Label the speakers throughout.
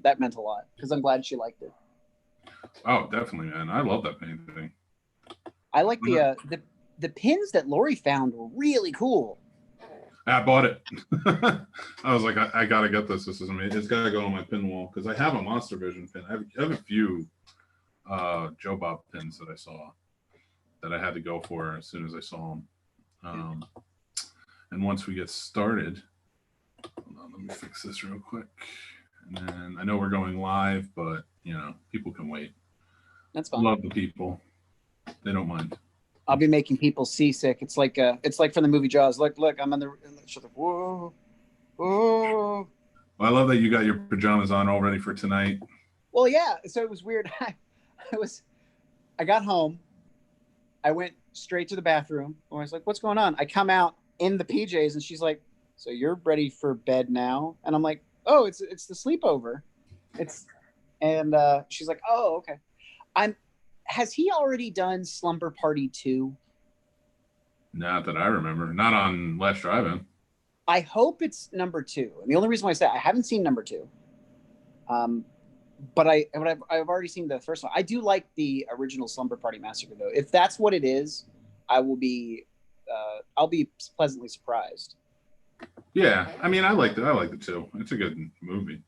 Speaker 1: that meant a lot because I'm glad she liked it.
Speaker 2: Oh, definitely, man. I love that painting.
Speaker 1: I like the pins that Lori found were really cool.
Speaker 2: I bought it. I was like, I gotta get this. This is amazing. It's gotta go on my pin wall because I have a Monster Vision pin. I have a few Joe Bob pins that I saw that I had to go for as soon as I saw them. And once we get started, hold on, let me fix this real quick. And then I know we're going live, but people can wait.
Speaker 1: That's fine.
Speaker 2: Love the people; they don't mind.
Speaker 1: I'll be making people seasick. It's like from the movie Jaws. Look, I'm on the. She's like, whoa, whoa.
Speaker 2: Well, I love that you got your pajamas on all ready for tonight.
Speaker 1: Well, yeah. So it was weird. I got home. I went straight to the bathroom. I was like, what's going on? I come out in the PJs, and she's like, so you're ready for bed now? And I'm like, oh, it's the sleepover. She's like, oh, okay. Has he already done Slumber Party 2?
Speaker 2: Not that I remember. Not on Last Drive-In.
Speaker 1: I hope it's number 2. And the only reason why I say I haven't seen number 2. But I've already seen the first one. I do like the original Slumber Party Massacre though. If that's what it is, I'll be pleasantly surprised.
Speaker 2: Yeah, I mean, I liked it too. It's a good movie.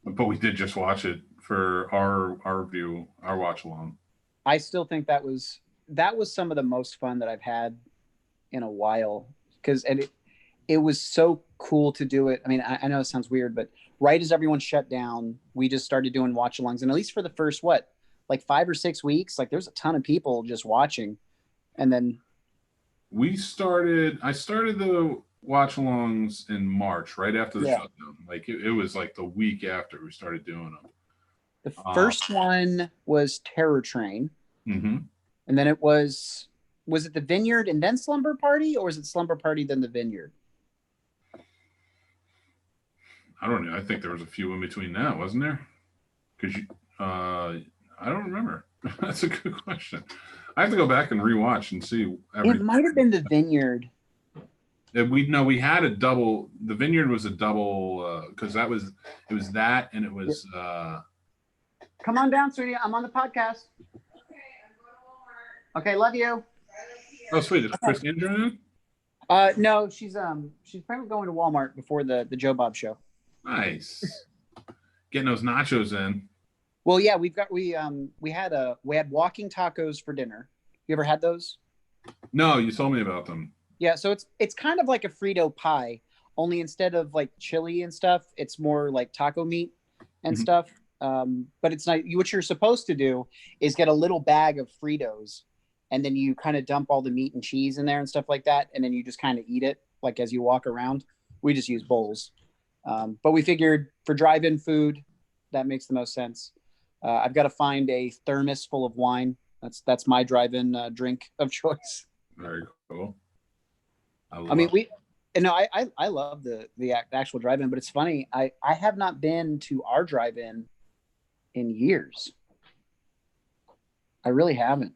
Speaker 2: But we did just watch it for our watch along.
Speaker 1: I still think that was some of the most fun that I've had in a while because it was so cool to do it. I mean, I know it sounds weird, but right as everyone shut down, we just started doing watch alongs, and at least for the first 5 or 6 weeks, like there's a ton of people just watching, and then
Speaker 2: I started the watch alongs in March, right after the shutdown. Like it was like the week after we started doing them.
Speaker 1: The first one was Terror Train.
Speaker 2: Mm-hmm.
Speaker 1: And then it was it the Vineyard and then Slumber Party, or was it Slumber Party then the Vineyard?
Speaker 2: I don't know. I think there was a few in between that, wasn't there? Because I don't remember. That's a good question. I have to go back and rewatch and see.
Speaker 1: It might have been the Vineyard.
Speaker 2: We had a double. The Vineyard was a double because it was that, and it was.
Speaker 1: Come on down, sweetie. I'm on the podcast. Okay, love you.
Speaker 2: Oh, sweet. Is Christine joining?
Speaker 1: No, she's probably going to Walmart before the Joe Bob show.
Speaker 2: Nice. Getting those nachos in.
Speaker 1: Well, yeah, we had walking tacos for dinner. You ever had those?
Speaker 2: No, you told me about them.
Speaker 1: Yeah, so it's kind of like a Frito pie, only instead of like chili and stuff, it's more like taco meat and stuff. But it's not. What you're supposed to do is get a little bag of Fritos, and then you kind of dump all the meat and cheese in there and stuff like that, and then you just kind of eat it like as you walk around. We just use bowls, but we figured for drive-in food, that makes the most sense. I've got to find a thermos full of wine. That's my drive-in drink of choice.
Speaker 2: Very cool.
Speaker 1: I love the actual drive-in, but it's funny. I have not been to our drive-in in years. I really haven't.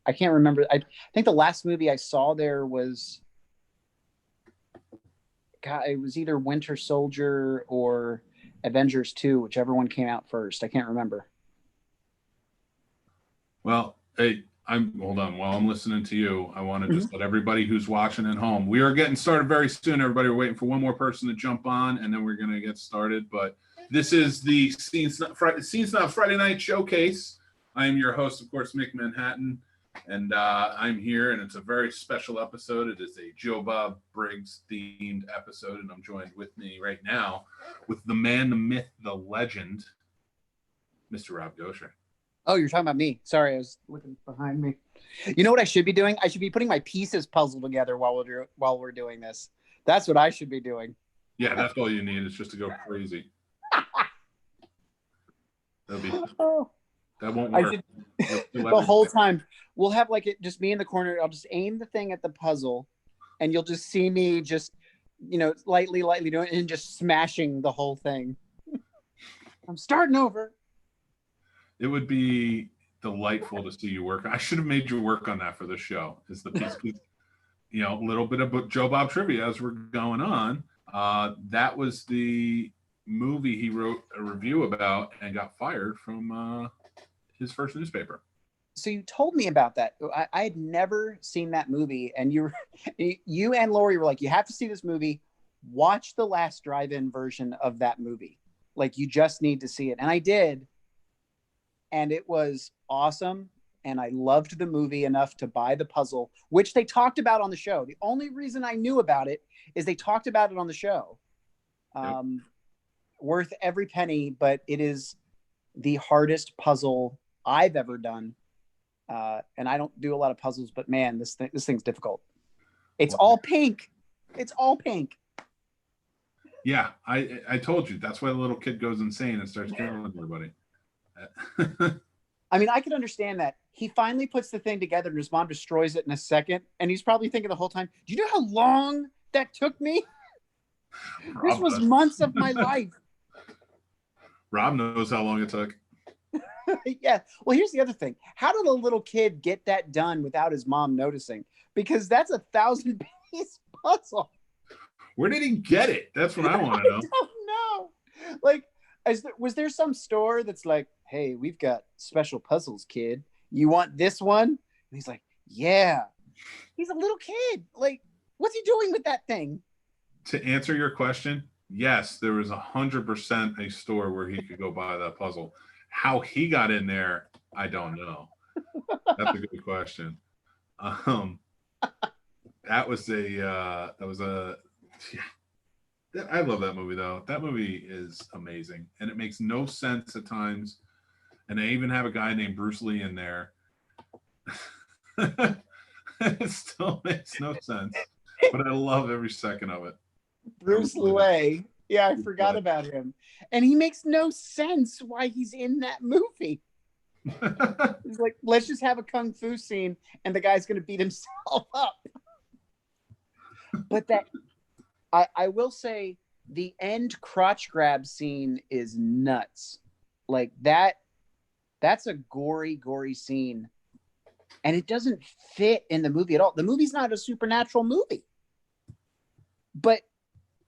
Speaker 1: I can't remember. I think the last movie I saw there was, it was either Winter Soldier or Avengers 2, whichever one came out first. I can't remember.
Speaker 2: Well, hey, hold on. While I'm listening to you, I want to just let everybody who's watching at home. We are getting started very soon. Everybody, we're waiting for one more person to jump on, and then we're going to get started. But this is the Scene Snobs Friday Night Showcase. I am your host, of course, Mick Manhattan, and I'm here, and it's a very special episode. It is a Joe Bob Briggs themed episode, and I'm joined with me right now with the man, the myth, the legend, Mr. Rob Gosher.
Speaker 1: Oh, you're talking about me. Sorry, I was looking behind me. You know what I should be doing? I should be putting my pieces puzzle together while we're doing this. That's what I should be doing.
Speaker 2: Yeah, that's all you need is just to go crazy. That won't work.
Speaker 1: The whole time we'll have just me in the corner. I'll just aim the thing at the puzzle, and you'll just see me just lightly doing it and just smashing the whole thing. I'm starting over.
Speaker 2: It would be delightful to see you work. I should have made you work on that for the show. Is the piece, a little bit of Joe Bob trivia as we're going on. That was the movie he wrote a review about and got fired from his first newspaper.
Speaker 1: So you told me about that. I had never seen that movie, and you and Lori were like, you have to see this movie. Watch the last drive-in version of that movie. Like, you just need to see it. And I did. And it was awesome. And I loved the movie enough to buy the puzzle, which they talked about on the show. The only reason I knew about it is they talked about it on the show.
Speaker 2: Yep.
Speaker 1: Worth every penny, but it is the hardest puzzle I've ever done. And I don't do a lot of puzzles, but man, this thing's difficult. It's all pink. It's all pink.
Speaker 2: Yeah, I told you. That's why the little kid goes insane and starts killing everybody.
Speaker 1: I mean, I could understand that. He finally puts the thing together and his mom destroys it in a second. And he's probably thinking the whole time, do you know how long that took me? This was months of my life.
Speaker 2: Rob knows how long it took.
Speaker 1: Yeah. Well, here's the other thing. How did a little kid get that done without his mom noticing? Because that's a 1,000-piece puzzle.
Speaker 2: Where did he get it? That's what I want to know.
Speaker 1: I don't know. Like, was there some store that's like, hey, we've got special puzzles, kid. You want this one? And he's like, yeah. He's a little kid. Like, what's he doing with that thing?
Speaker 2: To answer your question, yes, there was 100% a store where he could go buy that puzzle. How he got in there, I don't know. That's a good question. That was a I love that movie though. That movie is amazing, and it makes no sense at times. And they even have a guy named Bruce Lee in there. It still makes no sense, but I love every second of it.
Speaker 1: Bruce Lee. Yeah, I forgot about him. And he makes no sense why he's in that movie. He's like, let's just have a kung fu scene and the guy's going to beat himself up. But that, I will say, the end crotch grab scene is nuts. Like, that's a gory scene. And it doesn't fit in the movie at all. The movie's not a supernatural movie. But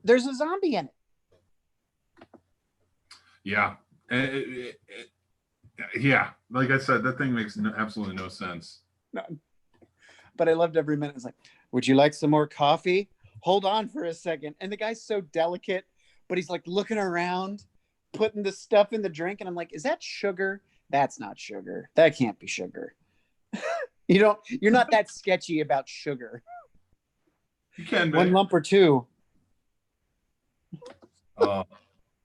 Speaker 1: there's a zombie in it.
Speaker 2: Yeah. Yeah. Like I said, that thing makes absolutely no sense.
Speaker 1: None. But I loved every minute. It's like, would you like some more coffee? Hold on for a second. And the guy's so delicate, but he's like looking around, putting the stuff in the drink. And I'm like, is that sugar? That's not sugar. That can't be sugar. You're not that sketchy about sugar.
Speaker 2: You can be.
Speaker 1: One lump or two.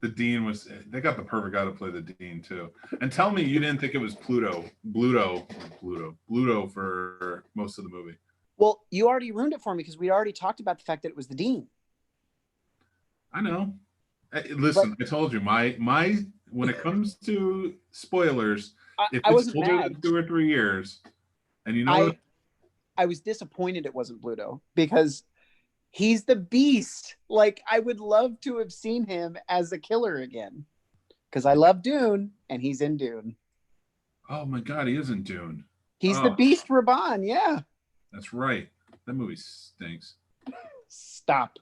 Speaker 2: The Dean they got the perfect guy to play the Dean too. And tell me you didn't think it was Bluto for most of the movie.
Speaker 1: Well, you already ruined it for me because we already talked about the fact that it was the Dean.
Speaker 2: I know. Listen, I told you my when it comes to spoilers, if it's older than 2 or 3 years, and you know
Speaker 1: I was disappointed it wasn't Bluto because he's the Beast. Like, I would love to have seen him as a killer again because I love Dune and he's in Dune.
Speaker 2: Oh my God, he is in Dune.
Speaker 1: He's the Beast Raban. Yeah.
Speaker 2: That's right. That movie stinks.
Speaker 1: Stop.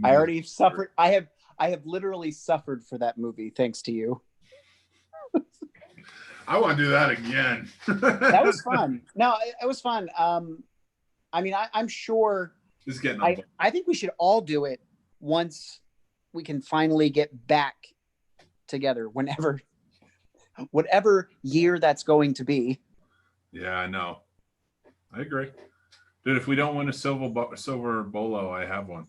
Speaker 1: I already suffered. I have literally suffered for that movie thanks to you.
Speaker 2: I want to do that again.
Speaker 1: That was fun. No, it was fun. I mean, I'm sure.
Speaker 2: It's getting
Speaker 1: I think we should all do it once we can finally get back together, whatever year that's going to be.
Speaker 2: Yeah, I know. I agree. Dude, if we don't win a silver bolo, I have one.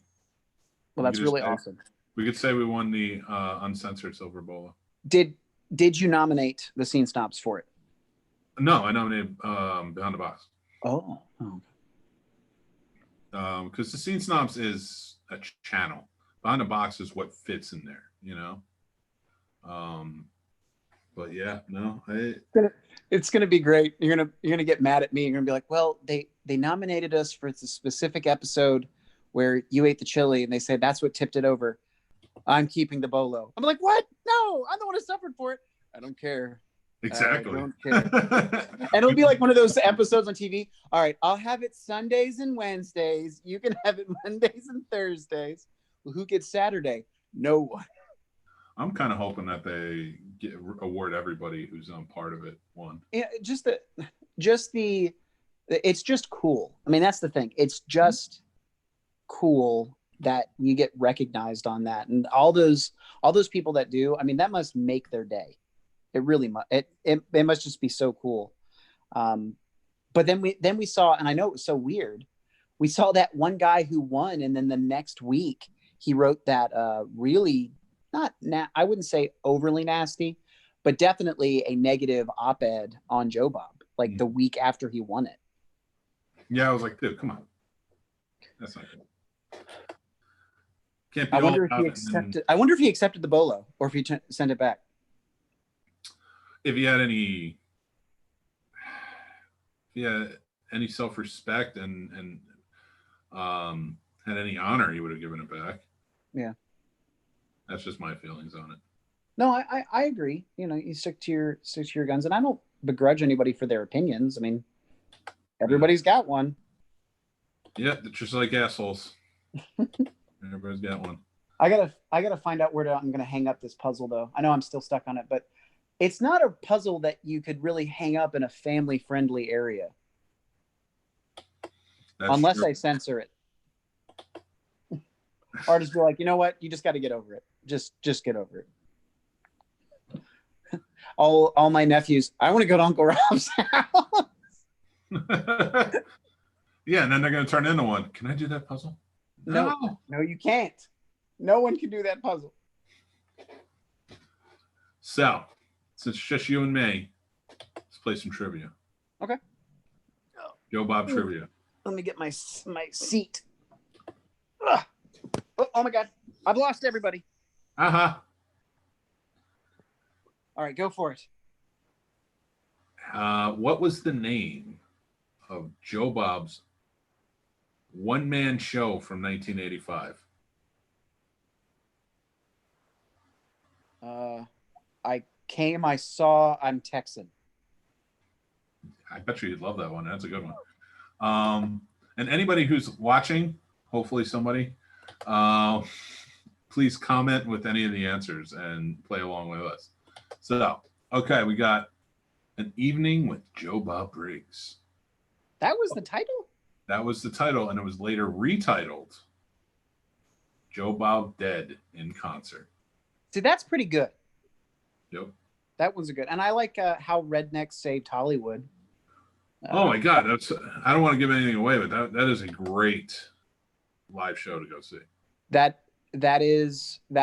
Speaker 1: Well, that's really awesome.
Speaker 2: We could say we won the uncensored silver bolo.
Speaker 1: Did you nominate the Scene Snobs for it?
Speaker 2: No, I nominated Behind the Box.
Speaker 1: Oh.
Speaker 2: Because the Scene Snobs is a channel. Behind the Box is what fits in there, you know? But yeah, no.
Speaker 1: It's gonna be great. You're gonna get mad at me. You're gonna be like, well, they nominated us for the specific episode where you ate the chili, and they said that's what tipped it over. I'm keeping the bolo. I'm like, what? No, I'm the one who suffered for it. I don't care.
Speaker 2: Exactly.
Speaker 1: I don't care. And it'll be like one of those episodes on TV. All right, I'll have it Sundays and Wednesdays. You can have it Mondays and Thursdays. Well, who gets Saturday? No one.
Speaker 2: I'm kind of hoping that they award everybody who's on part of it one.
Speaker 1: Yeah, it's just cool. I mean, that's the thing. It's just cool that you get recognized on that, and all those people that do. I mean, that must make their day. It really must. It must just be so cool. But then we saw, and I know it was so weird. We saw that one guy who won, and then the next week he wrote that really I wouldn't say overly nasty, but definitely a negative op-ed on Joe Bob, like the week after he won it.
Speaker 2: Yeah, I was like, dude, come on, that's not good. Can't be.
Speaker 1: I wonder if he accepted the bolo, or if he sent it back.
Speaker 2: If he had any, self-respect and had any honor, he would have given it back.
Speaker 1: Yeah,
Speaker 2: that's just my feelings on it.
Speaker 1: No, I agree. You know, you stick to your guns, and I don't begrudge anybody for their opinions. I mean, everybody's got one.
Speaker 2: Yeah, just like assholes. Everybody's got one.
Speaker 1: I gotta find out where I'm gonna hang up this puzzle, though. I know I'm still stuck on it, but it's not a puzzle that you could really hang up in a family-friendly area. Unless I censor it. Or just be like, you know what? You just got to get over it. Just get over it. All my nephews, I want to go to Uncle Rob's house.
Speaker 2: Yeah, and then they're going to turn into one. Can I do that puzzle?
Speaker 1: No, you can't. No one can do that puzzle.
Speaker 2: So, since it's just you and me, let's play some trivia.
Speaker 1: Okay.
Speaker 2: Joe Bob trivia.
Speaker 1: Let me get my seat. Oh my God. I've lost everybody.
Speaker 2: Uh-huh.
Speaker 1: All right, go for it.
Speaker 2: What was the name of Joe Bob's one-man show from 1985?
Speaker 1: I saw, I'm Texan.
Speaker 2: I bet you'd love that one. That's a good one. And anybody who's watching, hopefully somebody, please comment with any of the answers and play along with us. So, okay, we got An Evening with Joe Bob Briggs.
Speaker 1: That was the title?
Speaker 2: That was the title, and it was later retitled Joe Bob Dead in Concert.
Speaker 1: See, that's pretty good.
Speaker 2: Yep.
Speaker 1: That one's a good. And I like How Rednecks Saved Hollywood.
Speaker 2: Oh my God, I don't want to give anything away, but that is a great live show to go see.
Speaker 1: That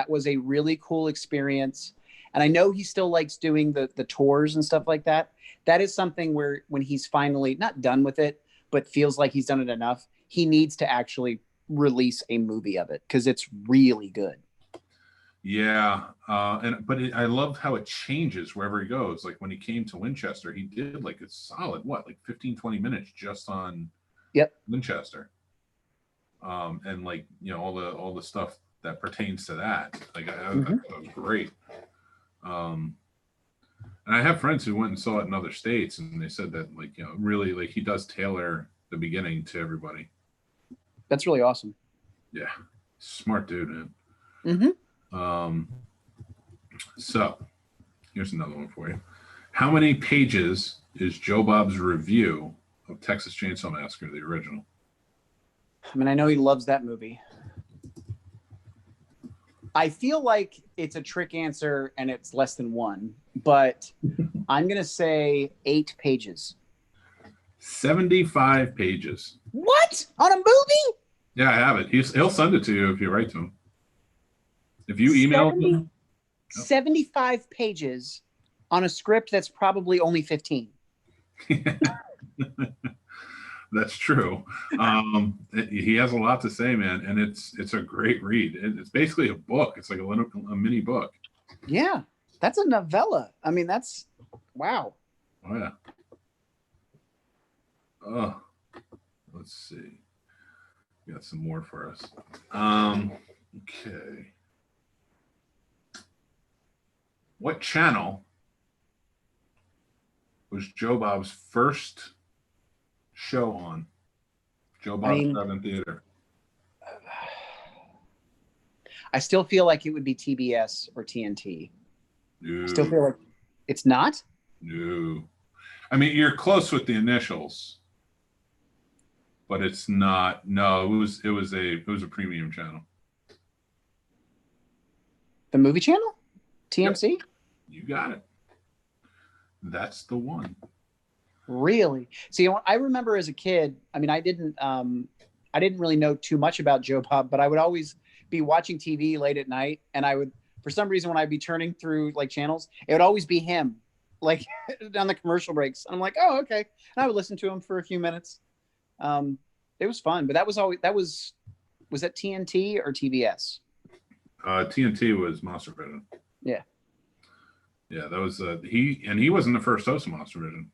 Speaker 1: was a really cool experience. And I know he still likes doing the tours and stuff like that. That is something where when he's finally not done with it, but feels like he's done it enough, he needs to actually release a movie of it because it's really good.
Speaker 2: Yeah, I love how it changes wherever he goes. Like when he came to Winchester, he did like a solid 15-20 minutes just on Winchester, and like all the stuff that pertains to that. Like that was great. And I have friends who went and saw it in other states, and they said that really like he does tailor the beginning to everybody.
Speaker 1: That's really awesome.
Speaker 2: Yeah, smart dude, man.
Speaker 1: Mm-hmm.
Speaker 2: So here's another one for you. How many pages is Joe Bob's review of Texas Chainsaw Massacre, the original?
Speaker 1: I mean, I know he loves that movie. I feel like it's a trick answer and it's less than one, but I'm going to say 8 pages.
Speaker 2: 75 pages.
Speaker 1: What? On a movie?
Speaker 2: Yeah, I have it. He'll send it to you if you write to him. If you email him.
Speaker 1: 75 pages on a script that's probably only 15.
Speaker 2: That's true. He has a lot to say, man, and it's a great read. It's basically a book. It's like a mini book.
Speaker 1: Yeah, that's a novella. I mean, that's wow.
Speaker 2: Oh yeah. Oh, let's see. We got some more for us. Okay. What channel was Joe Bob's first show on? Joe Bob's Drive-In Theater.
Speaker 1: I still feel like it would be TBS or TNT.
Speaker 2: No.
Speaker 1: I still feel like it's not.
Speaker 2: No. I mean, you're close with the initials, but it's not. No, it was a premium channel.
Speaker 1: The movie channel? TMC?
Speaker 2: Yep. You got it. That's the one.
Speaker 1: Really? See, I remember as a kid, I mean, I didn't really know too much about Joe Bob, but I would always be watching TV late at night, and I would, for some reason, when I'd be turning through like channels, it would always be him, like on the commercial breaks. And I'm like, oh, okay. And I would listen to him for a few minutes. It was fun, but was that TNT or TBS?
Speaker 2: TNT was Monster Vision.
Speaker 1: Yeah.
Speaker 2: Yeah, that was he wasn't the first host of Monster Vision.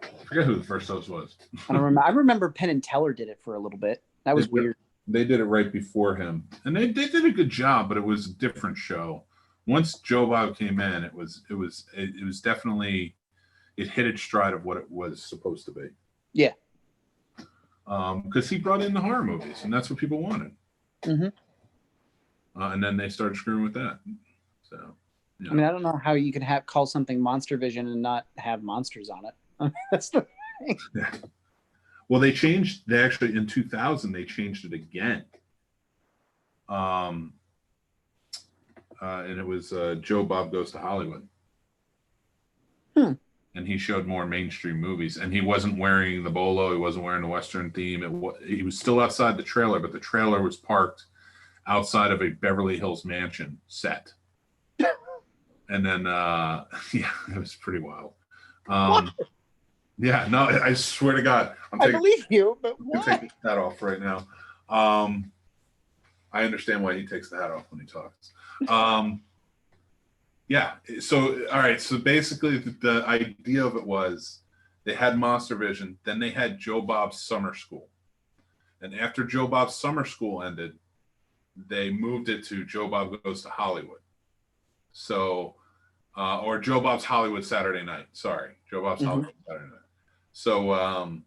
Speaker 2: I forget who the first host was.
Speaker 1: I don't remember. I remember Penn and Teller did it for a little bit. That was weird.
Speaker 2: They did it right before him, and they did a good job, but it was a different show. Once Joe Bob came in, it was definitely, it hit its stride of what it was supposed to be.
Speaker 1: Yeah.
Speaker 2: Because he brought in the horror movies, and that's what people wanted.
Speaker 1: Mm-hmm.
Speaker 2: And then they started screwing with that. So, yeah.
Speaker 1: I mean, I don't know how you can call something Monster Vision and not have monsters on it. That's the thing.
Speaker 2: Yeah. Well, they actually in 2000 they changed it again. And it was Joe Bob Goes to Hollywood. And he showed more mainstream movies, and he wasn't wearing the bolo, he wasn't wearing the Western theme. He was still outside the trailer, but the trailer was parked outside of a Beverly Hills mansion set. And then yeah, it was pretty wild. Yeah, no, I swear to God,
Speaker 1: I believe you, but what?
Speaker 2: I'm taking the hat off right now. I understand why he takes the hat off when he talks. Yeah, so all right, so basically the idea of it was they had Monster Vision, then they had Joe Bob's Summer School. And after Joe Bob's Summer School ended, they moved it to Joe Bob Goes to Hollywood. So, or Joe Bob's Hollywood Saturday Night. Sorry, Joe Bob's Hollywood Saturday Night. So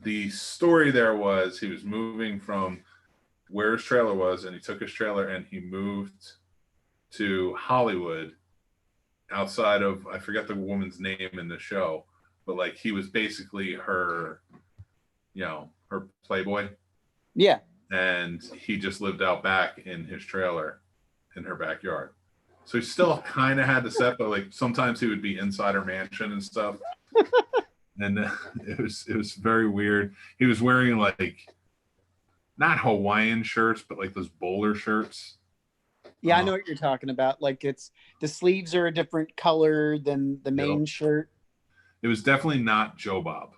Speaker 2: the story there was he was moving from where his trailer was, and he took his trailer and he moved to Hollywood outside of, I forget the woman's name in the show, but like he was basically her, her Playboy.
Speaker 1: Yeah.
Speaker 2: And he just lived out back in his trailer in her backyard. So he still kind of had the set, but like sometimes he would be inside her mansion and stuff. And it was very weird. He was wearing like not Hawaiian shirts, but like those bowler shirts.
Speaker 1: Yeah, I know what you're talking about. Like it's the sleeves are a different color than the main shirt.
Speaker 2: It was definitely not Joe Bob.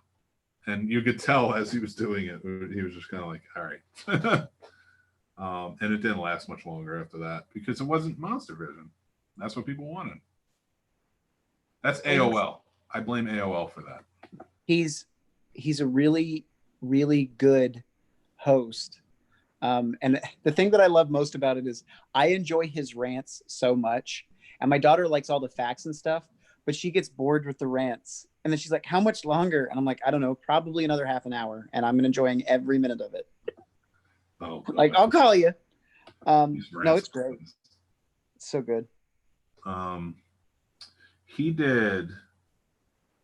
Speaker 2: And you could tell as he was doing it, he was just kind of like, all right. And it didn't last much longer after that because it wasn't Monster Vision. That's what people wanted. That's AOL. I blame AOL for that.
Speaker 1: He's a really, really good host. And the thing that I love most about it is I enjoy his rants so much. And my daughter likes all the facts and stuff, but she gets bored with the rants. And then she's like, how much longer? And I'm like, I don't know, probably another half an hour. And I'm enjoying every minute of it.
Speaker 2: Oh,
Speaker 1: like, I'll call you. No, it's great. It's so good.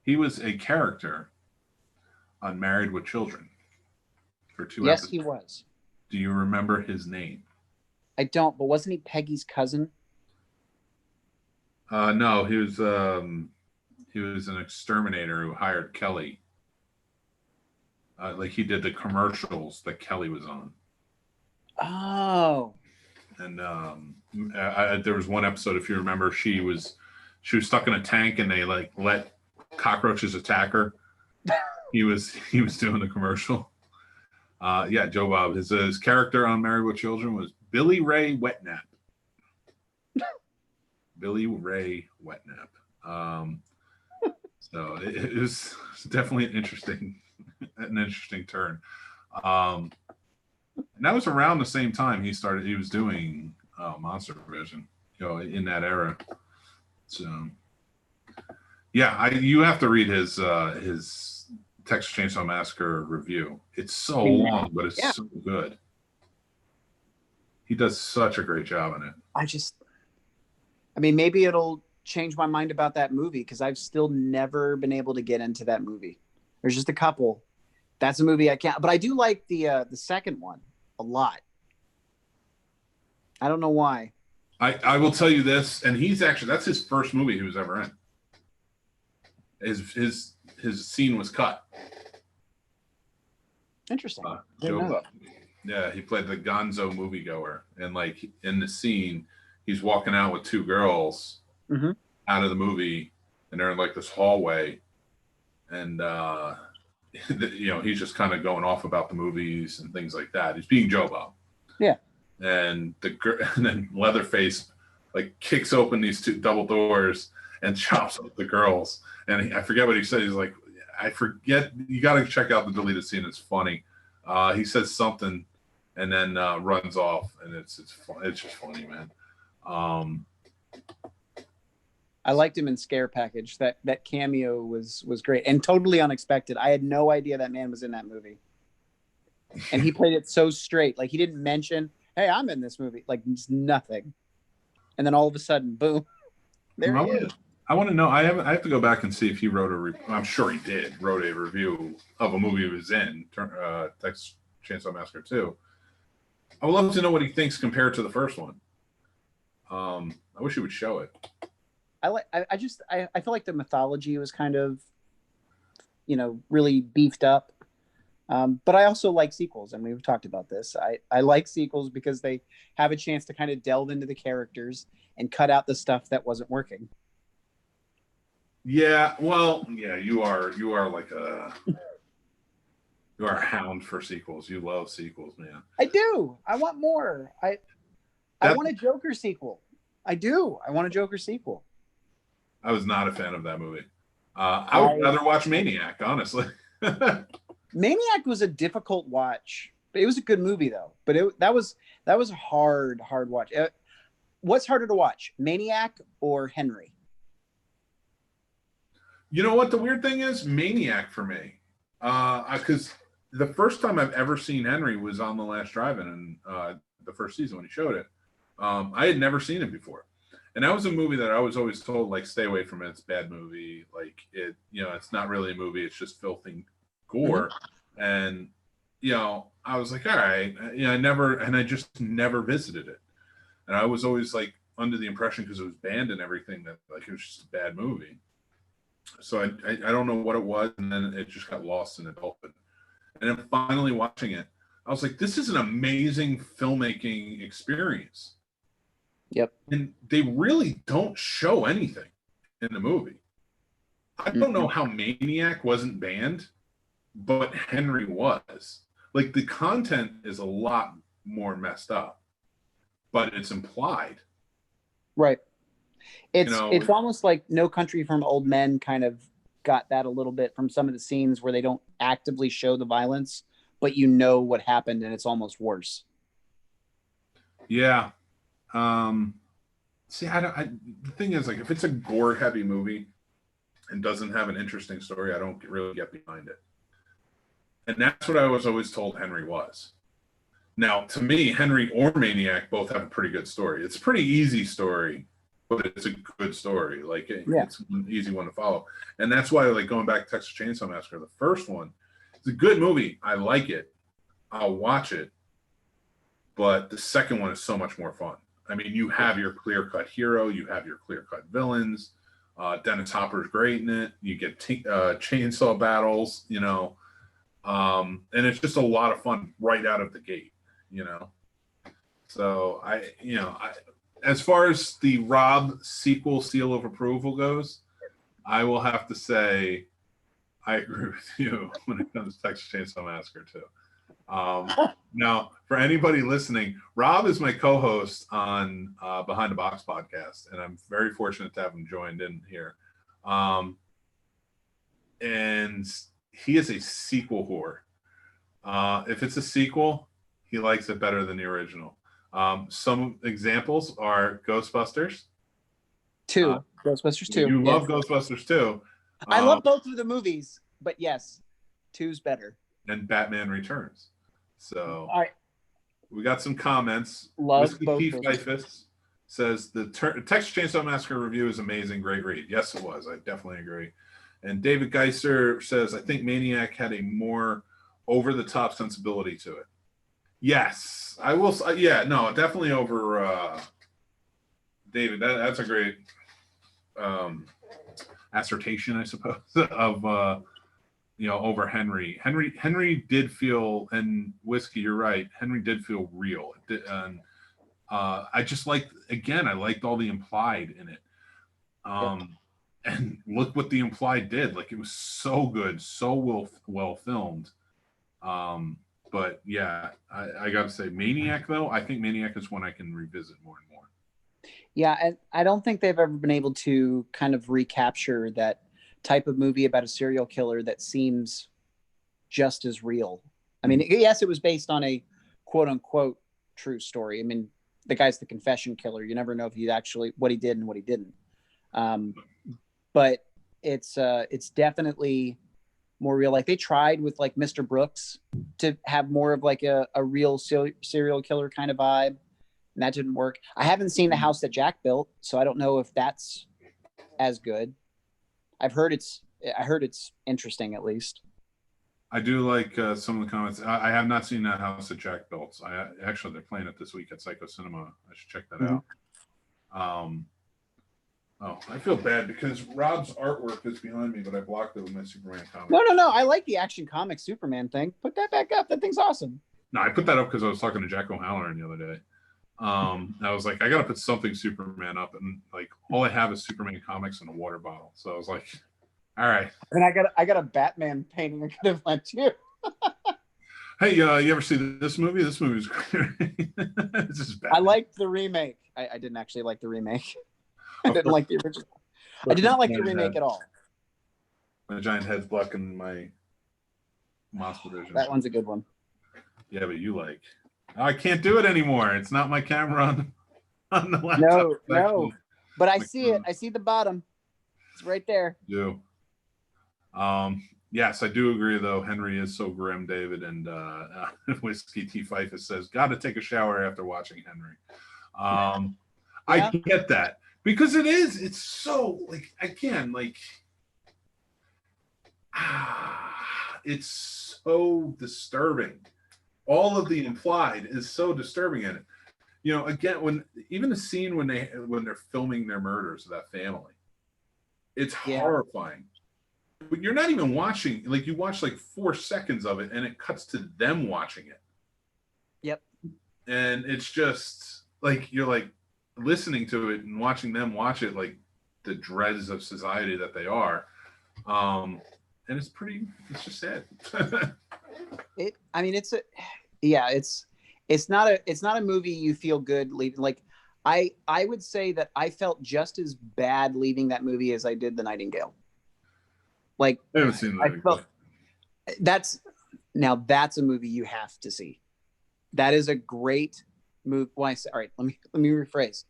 Speaker 2: He was a character on Married with Children for 2
Speaker 1: Yes,
Speaker 2: episodes.
Speaker 1: he was.
Speaker 2: Do you remember his name?
Speaker 1: I don't, but wasn't he Peggy's cousin?
Speaker 2: No, he was an exterminator who hired Kelly. Like he did the commercials that Kelly was on.
Speaker 1: Oh.
Speaker 2: And there was one episode, if you remember, she was stuck in a tank and they like let cockroaches attack her. He was doing the commercial. Yeah, Joe Bob. His character on Married with Children was Billy Ray Wetnap. Billy Ray Wetnap. So it was definitely an interesting turn. And that was around the same time he was doing Monster Vision, in that era. So yeah, you have to read his Texas Chainsaw Massacre review. It's so long, but it's so good. He does such a great job in it.
Speaker 1: I mean, maybe it'll change my mind about that movie because I've still never been able to get into that movie. There's just a couple. That's a movie I can't, but I do like the second one a lot. I don't know why.
Speaker 2: I will tell you this, and that's his first movie he was ever in. His scene was cut.
Speaker 1: Interesting.
Speaker 2: Yeah, he played the Gonzo moviegoer, and like in the scene, he's walking out with two girls out of the movie, and they're in like this hallway, and he's just kind of going off about the movies and things like that. He's being Joe Bob.
Speaker 1: Yeah.
Speaker 2: And then Leatherface like kicks open these two double doors and chops up the girls. And I forget what he said. He's like, I forget. You got to check out the deleted scene. It's funny. He says something and then runs off, and it's just funny, man.
Speaker 1: I liked him in Scare Package. That cameo was great and totally unexpected. I had no idea that man was in that movie, and he played it so straight. Like he didn't mention, "Hey, I'm in this movie." Like just nothing, and then all of a sudden, boom, there he is.
Speaker 2: I want to know. I have to go back and see if he wrote I'm sure he did. Wrote a review of a movie he was in, Texas Chainsaw Massacre 2. I would love to know what he thinks compared to the first one. I wish he would show it.
Speaker 1: I feel like the mythology was kind of, really beefed up. But I also like sequels, and we've talked about this. I like sequels because they have a chance to kind of delve into the characters and cut out the stuff that wasn't working.
Speaker 2: Yeah, well, yeah, you are like you are a hound for sequels. You love sequels, man.
Speaker 1: I do. I want more. I want a Joker sequel. I do. I want a Joker sequel.
Speaker 2: I was not a fan of that movie. I would rather watch Maniac, honestly.
Speaker 1: Maniac was a difficult watch. It was a good movie though. But that was a hard watch. What's harder to watch, Maniac or Henry?
Speaker 2: You know what the weird thing is? Maniac for me. Because the first time I've ever seen Henry was on The Last Drive-In in the first season when he showed it. I had never seen it before. And that was a movie that I was always told, like, stay away from it. It's a bad movie. Like, it's not really a movie. It's just filthy gore. And, I was like, all right. I just never visited it. And I was always, like, under the impression, because it was banned and everything, that, like, it was just a bad movie. So I don't know what it was, and then it just got lost in adulthood. And then finally watching it, I was like, this is an amazing filmmaking experience.
Speaker 1: Yep.
Speaker 2: And they really don't show anything in the movie. I don't know how Maniac wasn't banned, but Henry was. Like, the content is a lot more messed up, but it's implied.
Speaker 1: Right. It's almost like No Country for Old Men kind of got that a little bit from some of the scenes where they don't actively show the violence, but you know what happened, and it's almost worse.
Speaker 2: Yeah. See, the thing is, like, if it's a gore-heavy movie and doesn't have an interesting story, I don't really get behind it. And that's what I was always told Henry was. Now, to me, Henry or Maniac both have a pretty good story. It's a pretty easy story, but it's a good story. Like, it's an easy one to follow. And that's why, like, going back to Texas Chainsaw Massacre, the first one, it's a good movie. I like it. I'll watch it. But the second one is so much more fun. I mean, you have your clear-cut hero. You have your clear-cut villains. Dennis Hopper's great in it. You get chainsaw battles, and it's just a lot of fun right out of the gate, So as far as the Rob sequel seal of approval goes, I will have to say I agree with you when it comes to Texas Chainsaw Massacre 2. Now, for anybody listening, Rob is my co-host on Behind the Box podcast, and I'm very fortunate to have him joined in here. And he is a sequel whore. If it's a sequel, he likes it better than the original. Some examples are Ghostbusters
Speaker 1: 2. Ghostbusters 2.
Speaker 2: You love Ghostbusters 2.
Speaker 1: I love both of the movies, but yes, 2's better.
Speaker 2: And Batman Returns. So,
Speaker 1: all right.
Speaker 2: we got some comments.
Speaker 1: Love
Speaker 2: Whiskey
Speaker 1: both
Speaker 2: T.
Speaker 1: those.
Speaker 2: Fifus says the Texas Chainsaw Massacre review is amazing. Great read. Yes, it was. I definitely agree. And David Geiser says, I think Maniac had a more over-the-top sensibility to it. Yes, I will. Yeah, no, definitely over David. That's a great assertion, I suppose, of over Henry. Henry did feel, and Whiskey, you're right. Henry did feel real, and I just liked. Again, I liked all the implied in it. And look what the implied did. Like, it was so good, so well filmed. But yeah, I got to say, Maniac, though, I think Maniac is one I can revisit more and more.
Speaker 1: Yeah, and I don't think they've ever been able to kind of recapture that type of movie about a serial killer that seems just as real. I mean, yes, it was based on a quote unquote true story. I mean, the guy's the confession killer. You never know if he actually what he did and what he didn't. But it's definitely more real. Like, they tried with like Mr. Brooks to have more of like a real serial killer kind of vibe, and that didn't work. I haven't seen The House That Jack Built, so I don't know if that's as good. I heard it's interesting, at least. I
Speaker 2: do like some of the comments. I have not seen That House That Jack Built. They're playing it this week at Psycho Cinema. I should check that out. I feel bad because Rob's artwork is behind me, but I blocked it with my Superman comic.
Speaker 1: No. I like the Action Comics Superman thing. Put that back up. That thing's awesome.
Speaker 2: No, I put that up because I was talking to Jack O'Halloran the other day. I was like, I got to put something Superman up, and like all I have is Superman comics and a water bottle. So I was like, all right.
Speaker 1: And I got a Batman painting I could have lent you.
Speaker 2: Hey, you ever see this movie? This movie's great. This is
Speaker 1: I liked the remake. I didn't actually like the remake. I didn't like the original. I did not like the remake at all.
Speaker 2: My giant head's blocking my monster vision.
Speaker 1: That one's a good one.
Speaker 2: Yeah, but I can't do it anymore. It's not my camera on the laptop.
Speaker 1: No. But I see it. I see the bottom. It's right there.
Speaker 2: Do. Yes, I do agree, though. Henry is so grim, David, and Whiskey T. Fifus says, got to take a shower after watching Henry. Yeah. I get that. Because it's so, like, again, like, it's so disturbing. All of the implied is so disturbing in it. Again, even the scene when they're filming their murders of that family, it's horrifying. But you're not even watching, like, you watch like 4 seconds of it and it cuts to them watching it.
Speaker 1: Yep.
Speaker 2: And it's just like, you're like listening to it and watching them watch it, like the dregs of society that they are. And it's just sad.
Speaker 1: It's not a movie you feel good leaving. Like, I would say that I felt just as bad leaving that movie as I did The Nightingale. Like,
Speaker 2: I haven't seen that.
Speaker 1: That's a movie you have to see. That is a great movie. All right, let me rephrase.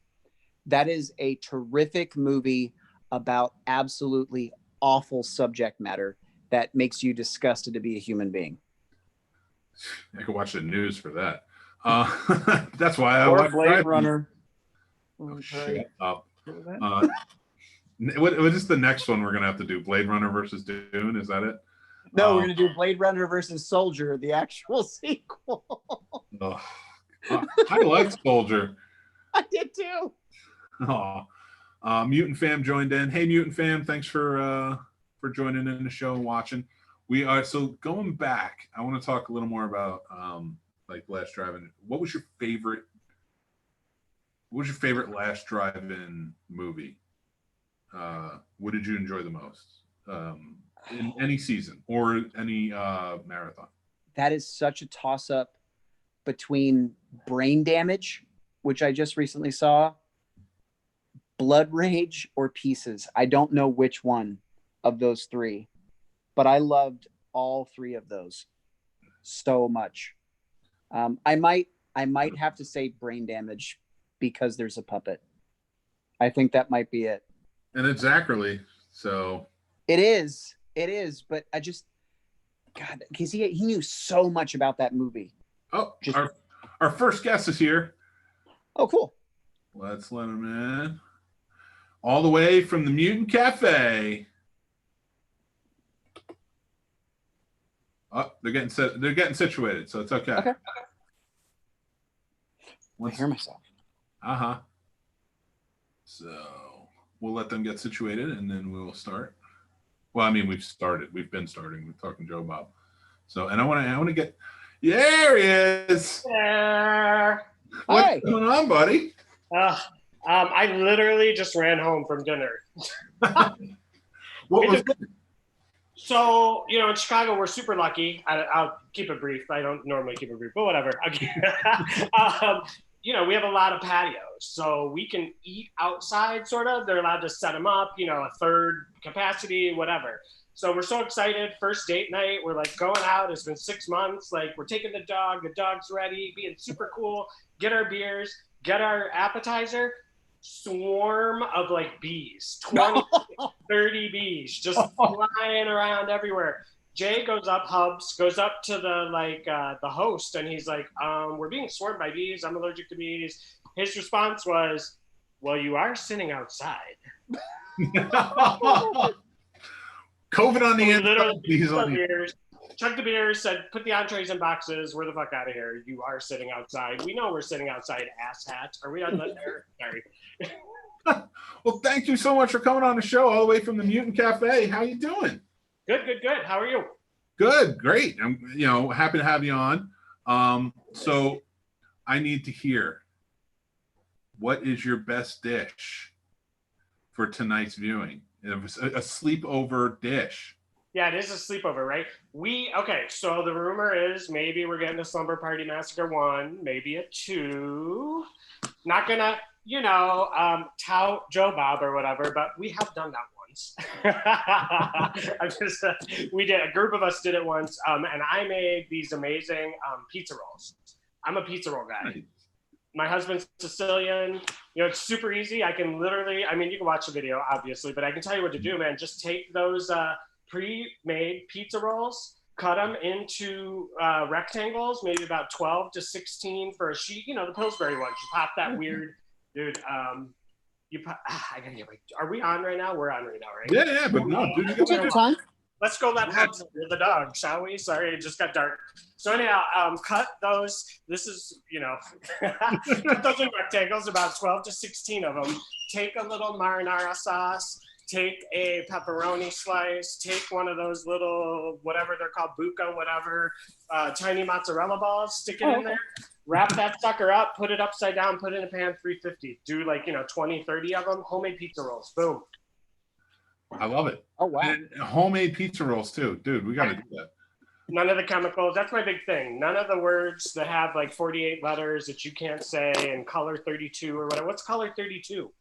Speaker 1: That is a terrific movie about absolutely awful subject matter that makes you disgusted to be a human being.
Speaker 2: I could watch the news for that. That's why I
Speaker 1: watch Blade Runner.
Speaker 2: Oh, shut up. What is the next one we're gonna have to do? Blade Runner versus Dune? Is that it?
Speaker 1: No, we're gonna do Blade Runner versus Soldier, the actual sequel.
Speaker 2: I like Soldier.
Speaker 1: I did too.
Speaker 2: Mutant Fam joined in. Hey, Mutant Fam, thanks for joining in the show and watching. We are so going back. I want to talk a little more about like Last Drive-In. What was your favorite Last Drive-In movie? What did you enjoy the most in any season or any marathon?
Speaker 1: That is such a toss-up between Brain Damage, which I just recently saw, Blood Rage, or Pieces. I don't know which one of those 3, but I loved all 3 of those so much. I might have to say Brain Damage because there's a puppet. I think that might be it.
Speaker 2: And it's Zachary, so
Speaker 1: it is. But I just, God, because he knew so much about that movie.
Speaker 2: Oh, our first guest is here.
Speaker 1: Oh, cool.
Speaker 2: Let's let him in. All the way from the Mutant Cafe. Oh, they're getting situated, so it's okay.
Speaker 1: Okay. I hear myself.
Speaker 2: Uh-huh. So we'll let them get situated and then we'll start. Well, I mean, we've started. We've been starting. We're talking Joe Bob. So, and I want to get. There he is.
Speaker 3: There.
Speaker 2: What's going on, buddy?
Speaker 3: I literally just ran home from dinner.
Speaker 2: What was it?
Speaker 3: So, in Chicago, we're super lucky. I'll keep it brief. I don't normally keep it brief, but whatever. We have a lot of patios, so we can eat outside, sort of. They're allowed to set them up, a third capacity, whatever. So we're so excited. First date night, we're like going out. It's been 6 months. Like, we're taking the dog's ready, being super cool, get our beers, get our appetizer. Swarm of like bees, 20, 30 bees just flying around everywhere. Jay goes up to the host, and he's like, we're being swarmed by bees. I'm allergic to bees. His response was, well, you are sitting outside.
Speaker 2: COVID on the inside, bees on the
Speaker 3: beers. Chugged the beers, said, put the entrees in boxes. We're the fuck out of here. You are sitting outside. We know we're sitting outside, asshat. Are we on there? Sorry.
Speaker 2: Well, thank you so much for coming on the show all the way from the Mutant Cafe. How you doing?
Speaker 3: Good. How are you?
Speaker 2: Good, great. I'm happy to have you on. So I need to hear, what is your best dish for tonight's viewing? A sleepover dish.
Speaker 3: Yeah, it is a sleepover, right? So the rumor is maybe we're getting a Slumber Party Massacre 1, maybe a 2. Not gonna, tout Joe Bob or whatever, but we have done that once. We did, a group of us did it once, and I made these amazing pizza rolls. I'm a pizza roll guy.
Speaker 2: Nice.
Speaker 3: My husband's Sicilian. It's super easy. I can literally, you can watch the video, obviously, but I can tell you what to do, man. Just take those pre-made pizza rolls, cut them into rectangles, maybe about 12 to 16 for a sheet. The Pillsbury ones. You pop that weird, dude. I gotta get are we on right now? We're on right now, right?
Speaker 2: Yeah, but no, dude, you
Speaker 1: Take your time.
Speaker 3: Let's go let Hubs near the dog, shall we? Sorry, it just got dark. So anyhow, cut those. This is, cut those in rectangles, about 12 to 16 of them. Take a little marinara sauce. Take a pepperoni slice, take one of those little, whatever they're called, buca, whatever, tiny mozzarella balls, stick it in there, wrap that sucker up, put it upside down, put it in a pan, 350. Do 20, 30 of them, homemade pizza rolls, boom.
Speaker 2: I love it.
Speaker 1: Oh, wow.
Speaker 2: And homemade pizza rolls too. Dude, we got to do that.
Speaker 3: None of the chemicals. That's my big thing. None of the words that have 48 letters that you can't say and color 32 or whatever. What's color 32?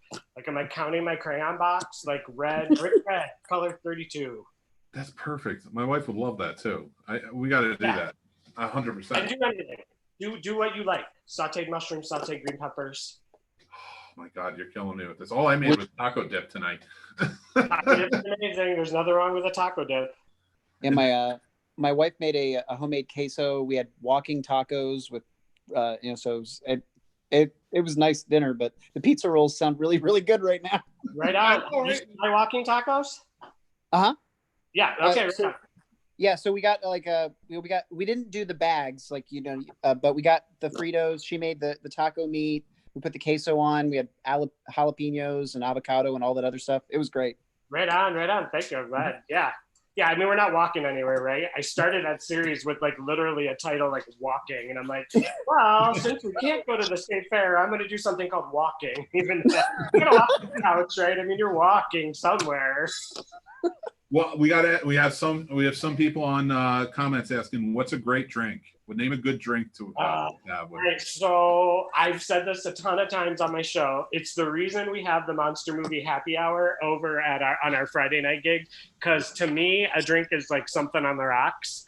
Speaker 3: Am I counting my crayon box? Red, red, color 32.
Speaker 2: That's perfect. My wife would love that too. We got to do that. 100%.
Speaker 3: And do anything. Do what you like. Sauteed mushrooms, sauteed green peppers.
Speaker 2: Oh my God, you're killing me with this. All I made was taco dip tonight.
Speaker 3: Taco dip's amazing. There's nothing wrong with a taco dip.
Speaker 1: And my wife made a homemade queso. We had walking tacos with, so it was a nice dinner, but the pizza rolls sound really, really good right now.
Speaker 3: Right on. My walking tacos?
Speaker 1: Uh-huh.
Speaker 3: Yeah, okay.
Speaker 1: Yeah, so we got we didn't do the bags but we got the Fritos. She made the taco meat. We put the queso on. We had jalapenos and avocado and all that other stuff. It was great.
Speaker 3: Right on. Thank you. I'm glad. Yeah. Yeah, we're not walking anywhere, right? I started that series with literally a title walking, and I'm like, well, since we can't go to the state fair, I'm going to do something called walking. Even you're going to walk the couch, right? You're walking somewhere.
Speaker 2: Well, we have some people on comments asking, what's a great drink? Would name a good drink to have.
Speaker 3: Right, so I've said this a ton of times on my show. It's the reason we have the Monster Movie Happy Hour over on our Friday night gig, because to me, a drink is something on the rocks.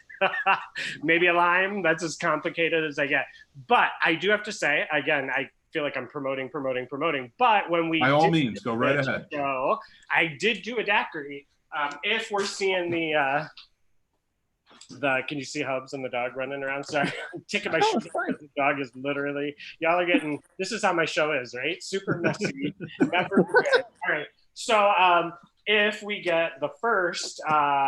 Speaker 3: Maybe a lime. That's as complicated as I get. But I do have to say, again, I feel like I'm promoting. But when we
Speaker 2: by all means, go right ahead.
Speaker 3: So I did do a daiquiri. If we're seeing the Can you see Hubs and the dog running around? Sorry, I'm taking my shoes off because the dog is literally, y'all are getting, this is how my show is, right? Super messy, never prepared. All right, so if we get the first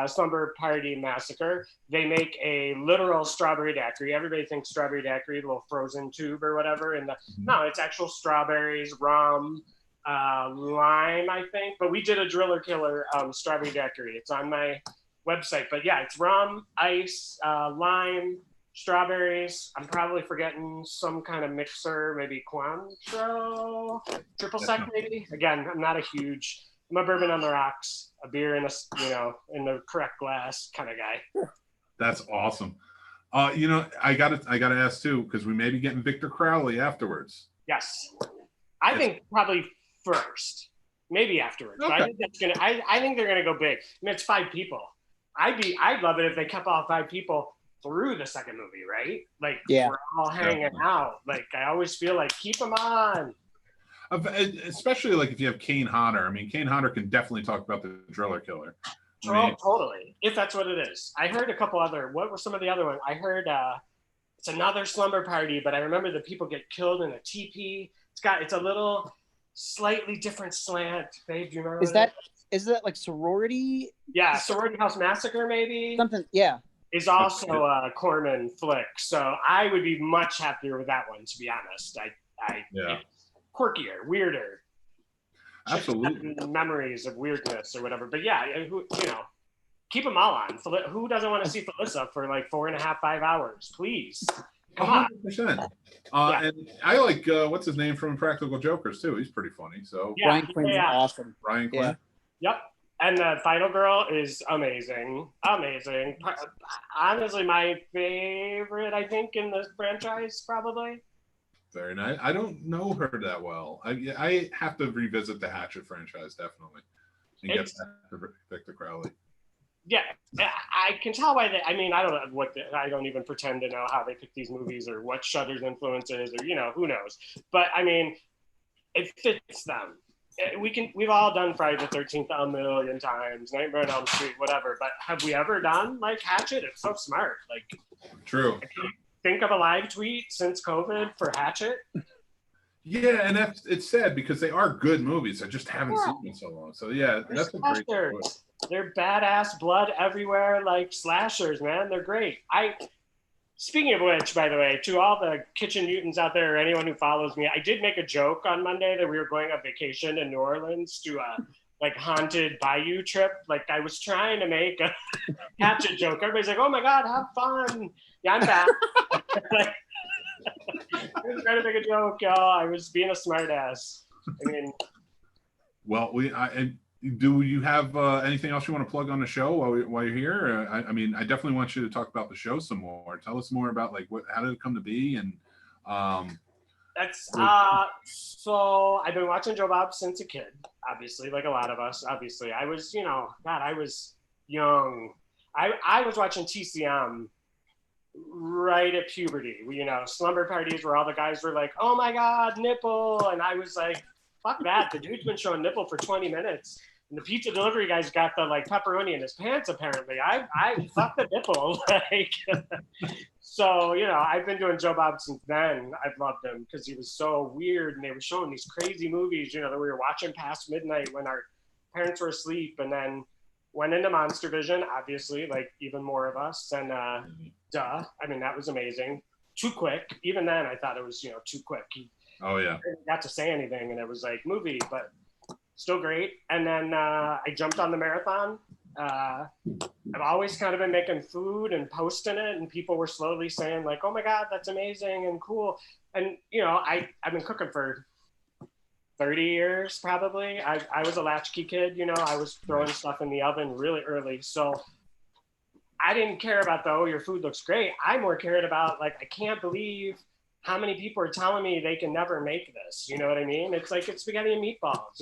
Speaker 3: Slumber Party Massacre, they make a literal strawberry daiquiri. Everybody thinks strawberry daiquiri, a little frozen tube or whatever, and no, it's actual strawberries, rum, lime, I think, but we did a Driller Killer strawberry daiquiri. It's on my website, but yeah, it's rum, ice, lime, strawberries. I'm probably forgetting some kind of mixer, maybe Cointreau, triple sec maybe. Again, I'm a bourbon on the rocks, a beer in in the correct glass kind of guy.
Speaker 2: That's awesome. I gotta ask too, because we may be getting Victor Crowley afterwards.
Speaker 3: Yes, I think probably first, maybe afterwards. Okay. But I think that's gonna. I think they're gonna go big. I mean, it's 5 people. I'd love it if they kept all 5 people through the second movie, right? Like we're all hanging out. Like I always feel like keep them on.
Speaker 2: Especially like if you have Kane Hodder. I mean, Kane Hodder can definitely talk about the Driller Killer.
Speaker 3: Totally. If that's what it is. I heard a couple other. What were some of the other ones? I heard it's another slumber party, but I remember the people get killed in a teepee. It's a little slightly different slant. Babe, do you remember
Speaker 1: Is that like sorority?
Speaker 3: Yeah, Sorority House Massacre, maybe.
Speaker 1: Something, yeah.
Speaker 3: Is also a Corman flick, so I would be much happier with that one. To be honest, it's quirkier, weirder.
Speaker 2: Absolutely.
Speaker 3: Memories of weirdness or whatever, but yeah, keep them all on. Who doesn't want to see Felissa for like 4.5, 5 hours? Please, come on.
Speaker 2: 100%. And I like what's his name from Practical Jokers too. He's pretty funny. So
Speaker 1: Brian Quinn's awesome.
Speaker 2: Brian Quinn.
Speaker 1: Yeah.
Speaker 3: Yep. And the final girl is amazing. Amazing. Honestly, my favorite, I think, in the franchise, probably.
Speaker 2: Very nice. I don't know her that well. I have to revisit the Hatchet franchise, definitely. And get back to Victor Crowley.
Speaker 3: Yeah, I can tell why I don't know I don't even pretend to know how they pick these movies or what Shudder's influence is or, who knows. But, I mean, it fits them. We've all done Friday the 13th a million times, Nightmare on Elm Street, whatever. But have we ever done like Hatchet? It's so smart. Like,
Speaker 2: true.
Speaker 3: Think of a live tweet since COVID for Hatchet.
Speaker 2: Yeah, and it's sad because they are good movies. I just haven't seen them so long. So yeah, that's a great choice.
Speaker 3: They're badass, blood everywhere, like slashers, man. They're great. Speaking of which, by the way, to all the kitchen mutants out there or anyone who follows me, I did make a joke on Monday that we were going on vacation in New Orleans to a haunted bayou trip. Like I was trying to make a Hatchet joke. Everybody's like, "Oh my God, have fun!" Yeah, I'm back. I was trying to make a joke, y'all. I was being a smartass. I mean,
Speaker 2: well, do you have anything else you want to plug on the show while you're here? I definitely want you to talk about the show some more. Tell us more about how did it come to be, and
Speaker 3: that's so I've been watching Joe Bob since a kid, obviously, like a lot of us. Obviously, I was, I was young. I was watching TCM right at puberty. Slumber parties where all the guys were like, "Oh my God, nipple," and I was like, "Fuck that!" The dude's been showing nipple for 20 minutes. And the pizza delivery guy's got the pepperoni in his pants. Apparently, I fuck the nipple. So I've been doing Joe Bob since then. I've loved him because he was so weird, and they were showing these crazy movies. That we were watching past midnight when our parents were asleep, and then went into Monster Vision. Obviously, even more of us, and duh. I mean, that was amazing. Too quick. Even then, I thought it was too quick.
Speaker 2: Oh yeah.
Speaker 3: I didn't got to say anything, and it was movie, but still great. And then I jumped on the marathon. I've always kind of been making food and posting it, and people were slowly saying "Oh my God, that's amazing and cool." And I've been cooking for 30 years probably. I was a latchkey kid. I was throwing stuff in the oven really early, so I didn't care about your food looks great. I more cared about I can't believe how many people are telling me they can never make this. You know what I mean? It's it's spaghetti and meatballs.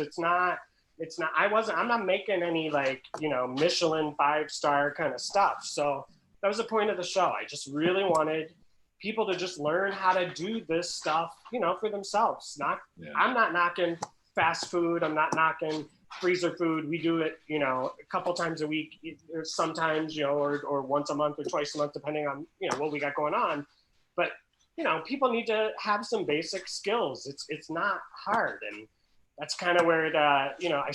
Speaker 3: I'm not making any Michelin 5-star kind of stuff. So that was the point of the show. I just really wanted people to just learn how to do this stuff, for themselves. I'm not knocking fast food. I'm not knocking freezer food. We do it, you know, a couple times a week, sometimes, you know, or once a month or twice a month, depending on, you know, what we got going on. But, you know, people need to have some basic skills. It's not hard. And that's kind of where it, you know, I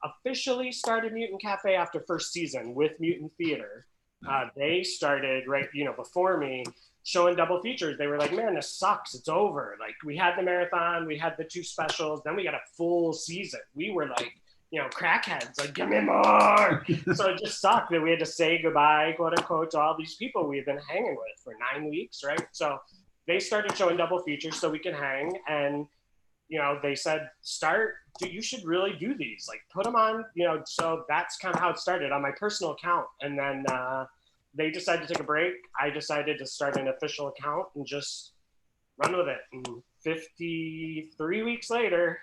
Speaker 3: officially started Mutant Cafe after first season with Mutant Theater. They started right, you know, before me, showing double features. They were like, man, this sucks. It's over. Like, we had the marathon, we had the 2 specials, then we got a full season. We were like, you know, crackheads, like, give me more. So it just sucked that we had to say goodbye, quote unquote, to all these people we've been hanging with for 9 weeks, right? So they started showing double features so we can hang. And, you know, they said, you should really do these, like, put them on, you know. So that's kind of how it started on my personal account. And then, they decided to take a break. I decided to start an official account and just run with it. And 53 weeks later,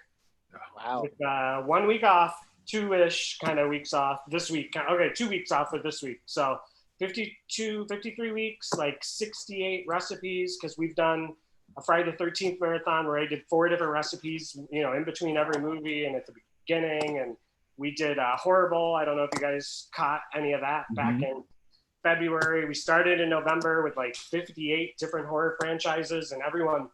Speaker 1: wow,
Speaker 3: with 1 week off, 2-ish kind of weeks off this week. Okay, 2 weeks off for this week. So 53 weeks, like 68 recipes, because we've done a Friday the 13th marathon where I did 4 different recipes, you know, in between every movie and at the beginning. And we did Horrible. I don't know if you guys caught any of that back in February. We started in November with like 58 different horror franchises, and everyone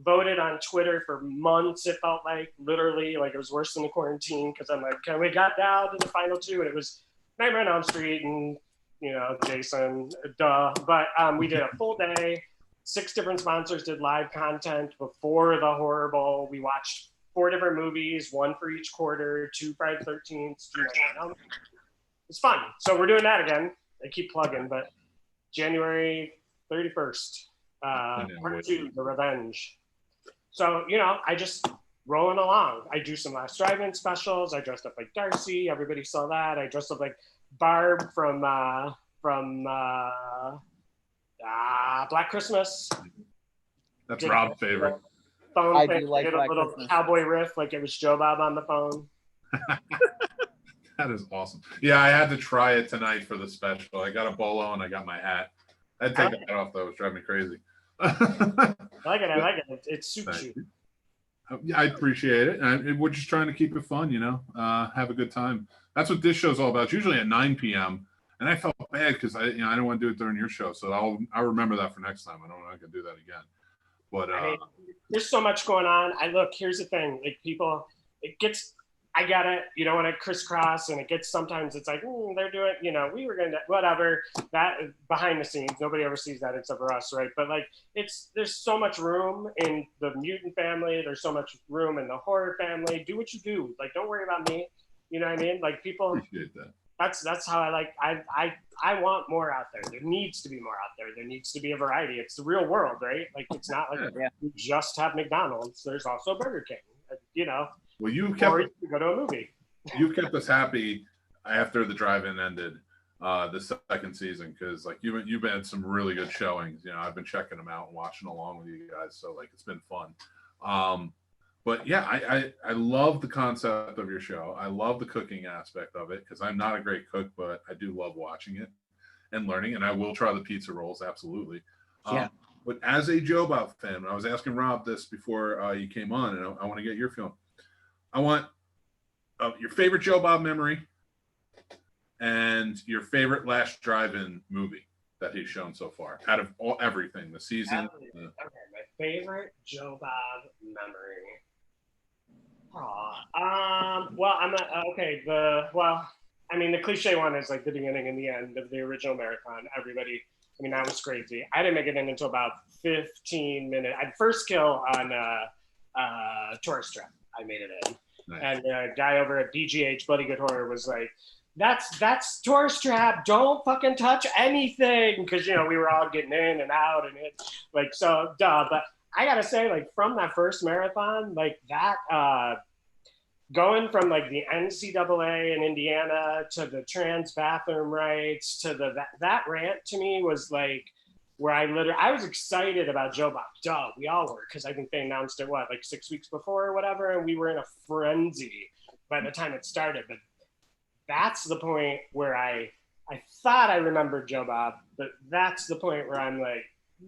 Speaker 3: voted on Twitter for months. It felt like, literally, like it was worse than the quarantine, because I'm like, okay, we got down to the final 2, and it was Nightmare on Elm Street and, you know, Jason, duh. But we did a full day. 6 different sponsors did live content before the Horrible. We watched 4 different movies, 1 for each quarter, 2 Friday the 13th, 2 It's fun. So we're doing that again. I keep plugging, but January 31st, part 2, The Revenge. So, you know, I just rolling along. I do some last drive-in specials. I dressed up like Darcy. Everybody saw that. I dressed up like Barb from Black Christmas.
Speaker 2: That's Rob's favorite.
Speaker 3: Phone
Speaker 1: I
Speaker 3: thing.
Speaker 1: do like
Speaker 3: did a
Speaker 1: Black
Speaker 3: little
Speaker 1: Christmas.
Speaker 3: cowboy riff like it was Joe Bob on the phone.
Speaker 2: That is awesome. Yeah, I had to try it tonight for the special. I got a bolo and I got my hat. I had to take the hat off though. It was driving me crazy.
Speaker 3: I like it. It suits you.
Speaker 2: Yeah, I appreciate it. And we're just trying to keep it fun, you know, have a good time. That's what this show's all about. It's usually at 9 p.m. And I felt bad because I didn't want to do it during your show. So I'll remember that for next time. I don't know if I can do that again. But
Speaker 3: I mean, there's so much going on. Here's the thing. Like, people, I get it. You don't want to crisscross, and it gets, sometimes it's like, they're doing, you know, we were going to, whatever, that behind the scenes, nobody ever sees that except for us, right? But like, there's so much room in the mutant family. There's so much room in the horror family. Do what you do. Like, don't worry about me. You know what I mean? Like, people,
Speaker 2: appreciate that.
Speaker 3: That's how I want more out there. There needs to be more out there. There needs to be a variety. It's the real world, right? Like, it's not like you just have McDonald's. There's also Burger King, you know.
Speaker 2: Well, you
Speaker 3: go to a movie.
Speaker 2: You kept us happy after the drive-in ended, the second season, because like you've had some really good showings. You know, I've been checking them out and watching along with you guys, so like it's been fun. But yeah, I love the concept of your show. I love the cooking aspect of it, because I'm not a great cook, but I do love watching it and learning. And I will try the pizza rolls, absolutely.
Speaker 1: Yeah.
Speaker 2: But as a Joe Bob fan, I was asking Rob this before you came on, and I want to get your feeling. I want your favorite Joe Bob memory and your favorite last drive-in movie that he's shown so far, out of everything, the season.
Speaker 3: Okay, my favorite Joe Bob memory. Well, I'm not okay. I mean, the cliche one is like the beginning and the end of the original marathon. Everybody, I mean, that was crazy. I didn't make it in until about 15 minutes. I'd first kill on Tourist Trap. I made it in. Nice. And a guy over at BGH, Bloody Good Horror, was like, that's Tourist Trap. Don't fucking touch anything. Because, you know, we were all getting in and out and it, like, so, duh. But I got to say, like, from that first marathon, like, that, going from, like, the NCAA in Indiana to the trans bathroom rights to that rant to me was, like, where I was excited about Joe Bob. Duh, we all were, because I think they announced it, like 6 weeks before or whatever, and we were in a frenzy by the time it started. But that's the point where I thought I remembered Joe Bob, but that's the point where I'm like,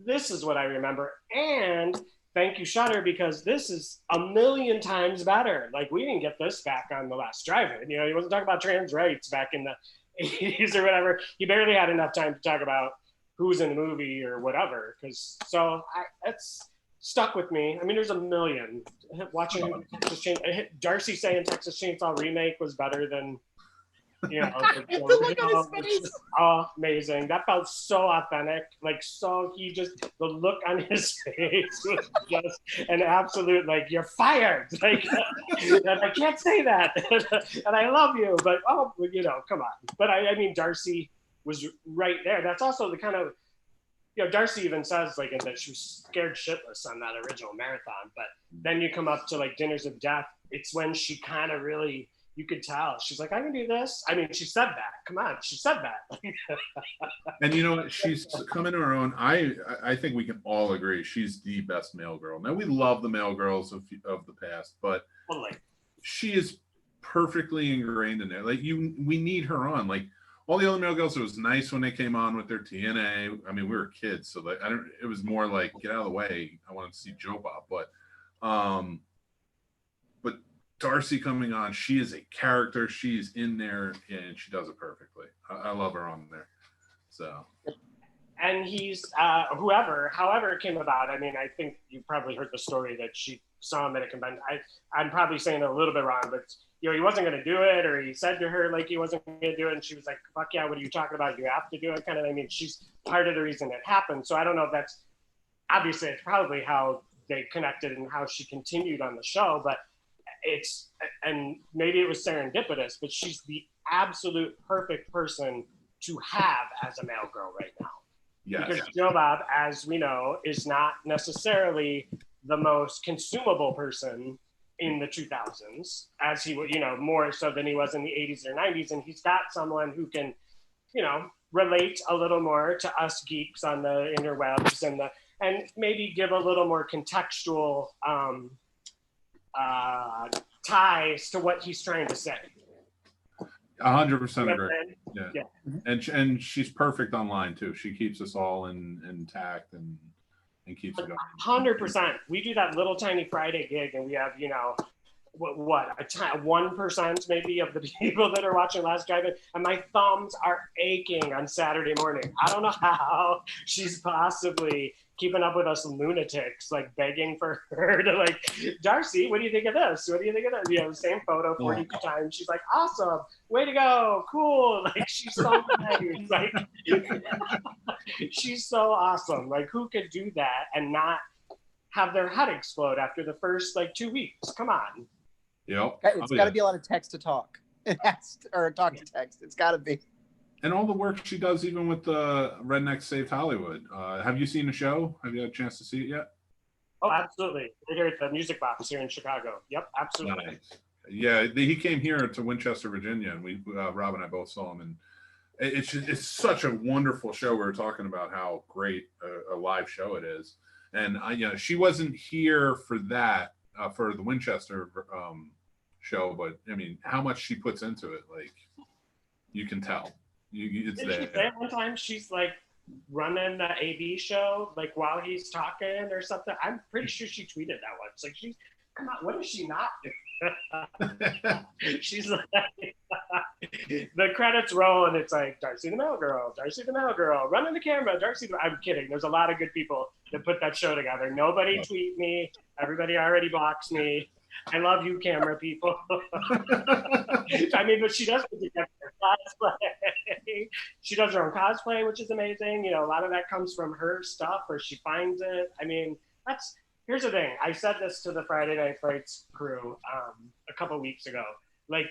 Speaker 3: this is what I remember. And thank you, Shutter, because this is a million times better. Like, we didn't get this back on The Last Drive-In. You know, he wasn't talking about trans rights back in the 80s or whatever. He barely had enough time to talk about who's in the movie or whatever. That's stuck with me. I mean, there's a million. Watching Darcy saying Texas Chainsaw Remake was better than, you know, the original, amazing. That felt so authentic. Like, so the look on his face was just an absolute, like, you're fired. Like, and I can't say that. And I love you, but, you know, come on. But I mean, Darcy was right there. That's also the kind of, you know, Darcy even says, like, that she was scared shitless on that original marathon. But then you come up to, like, Dinners of Death. It's when she kind of really, you could tell. She's like, I can do this. I mean, she said that. Come on, she said that.
Speaker 2: And you know what? She's coming to her own. I think we can all agree she's the best male girl. Now, we love the male girls of the past, but
Speaker 3: Totally.
Speaker 2: she is perfectly ingrained in there. Like, we need her on. Like, all the other male girls, it was nice when they came on with their TNA. I mean, we were kids, so like, it was more like, get out of the way. I wanted to see Joe Bob, but Darcy coming on, she is a character. She's in there, and she does it perfectly. I love her on there. So.
Speaker 3: And he's however it came about. I mean, I think you probably heard the story that she saw him at a convention. I'm probably saying it a little bit wrong, but you know, he wasn't going to do it, or he said to her like he wasn't going to do it, and she was like, "Fuck yeah, what are you talking about? You have to do it." Kind of. I mean, she's part of the reason it happened. So I don't know if that's obviously it's probably how they connected and how she continued on the show, but and maybe it was serendipitous, but she's the absolute perfect person to have as a male girl right now.
Speaker 2: Yes.
Speaker 3: Because Joe Bob, as we know, is not necessarily the most consumable person in the 2000s, as he would, you know, more so than he was in the 80s or 90s. And he's got someone who can, you know, relate a little more to us geeks on the interwebs and maybe give a little more contextual ties to what he's trying to say.
Speaker 2: 100% agree. Yeah.
Speaker 3: Yeah.
Speaker 2: And she's perfect online too. She keeps us all intact and keeps it going.
Speaker 3: 100%. We do that little tiny Friday gig, and we have, you know, what 1% maybe of the people that are watching Last Drive-In, and my thumbs are aching on Saturday morning. I don't know how she's possibly keeping up with us lunatics, like begging for her to, like, Darcy, what do you think of this? What do you think of that? You know, the same photo 40 times. She's like, awesome, way to go, cool. Like, she's so nice. Like, she's so awesome. Like, who could do that and not have their head explode after the first, like, 2 weeks? Come on.
Speaker 2: Yep.
Speaker 1: It's got to be a lot of text to talk. Or talk to text. It's got to be.
Speaker 2: And all the work she does, even with the Redneck Saved Hollywood. Have you seen the show? Have you had a chance to see it yet?
Speaker 3: Oh, absolutely. We're here at the Music Box here in Chicago. Yep, absolutely.
Speaker 2: Nice. Yeah, he came here to Winchester, Virginia, and we, Rob and I both saw him. And it's such a wonderful show. We were talking about how great a live show it is. And you know, she wasn't here for that, for the Winchester show, but I mean, how much she puts into it, like, you can tell. It's
Speaker 3: Did
Speaker 2: there.
Speaker 3: she say one time she's like running the AB show, like while he's talking or something? I'm pretty sure she tweeted that once. Like, she's, come on, what is she not doing? She's like, the credits roll and it's like, Darcy the Male Girl, Darcy the Male Girl, running the camera, Darcy the... I'm kidding. There's a lot of good people that put that show together. Nobody tweet me. Everybody already blocks me. I love you, camera people. I mean, but she does put together cosplay. She does her own cosplay, which is amazing. You know, a lot of that comes from her stuff, or she finds it. I mean, here's the thing. I said this to the Friday Night Fights crew a couple weeks ago. Like,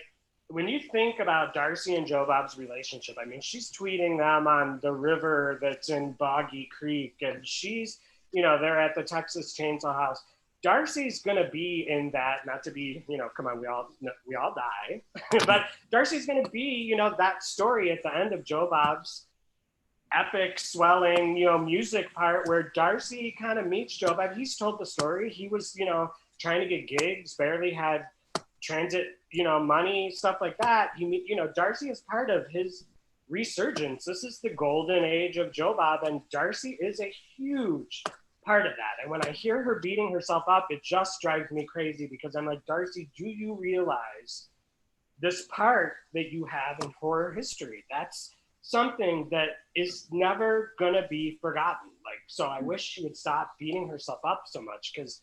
Speaker 3: when you think about Darcy and Joe Bob's relationship, I mean, she's tweeting them on the river that's in Boggy Creek, and she's, you know, they're at the Texas Chainsaw House. Darcy's going to be in that, not to be, you know, come on, we all die. But Darcy's going to be, you know, that story at the end of Joe Bob's epic, swelling, you know, music part where Darcy kind of meets Joe Bob. He's told the story. He was, you know, trying to get gigs, barely had transit, you know, money, stuff like that. You know, Darcy is part of his resurgence. This is the golden age of Joe Bob, and Darcy is a huge part of that. And when I hear her beating herself up, it just drives me crazy because I'm like, Darcy, do you realize this part that you have in horror history? That's something that is never gonna be forgotten. Like, so I wish she would stop beating herself up so much, because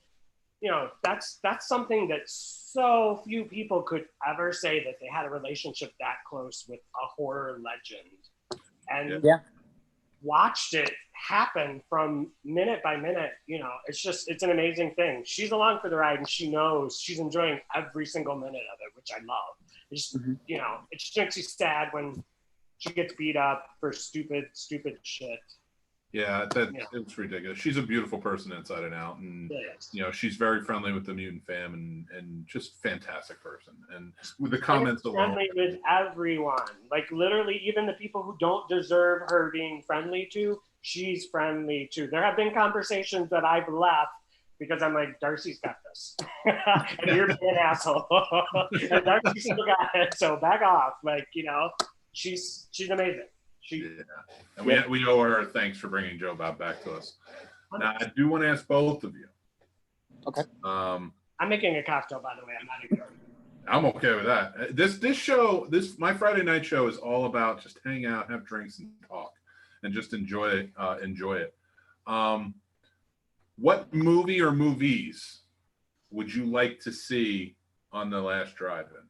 Speaker 3: that's something that so few people could ever say, that they had a relationship that close with a horror legend, and watched it happen from minute by minute. It's an amazing thing. She's along for the ride, and she knows she's enjoying every single minute of it, which I love. It just it just makes you sad when she gets beat up for stupid shit.
Speaker 2: Yeah, it's ridiculous. She's a beautiful person inside and out, and she's very friendly with the mutant fam, and just fantastic person. And with the comments alone,
Speaker 3: friendly with everyone, like literally even the people who don't deserve her being friendly to, she's friendly to. There have been conversations that I've left because I'm like, Darcy's got this, and you're being an asshole, and Darcy still got it, so back off. Like, she's amazing.
Speaker 2: And we owe her thanks for bringing Joe Bob back to us. Now, I do want to ask both of you.
Speaker 1: Okay.
Speaker 3: I'm making a cocktail, by the way. I'm not ignoring.
Speaker 2: I'm okay with that. This show, my Friday night show is all about just hang out, have drinks, and talk, and just enjoy it. What movie or movies would you like to see on the last drive-in?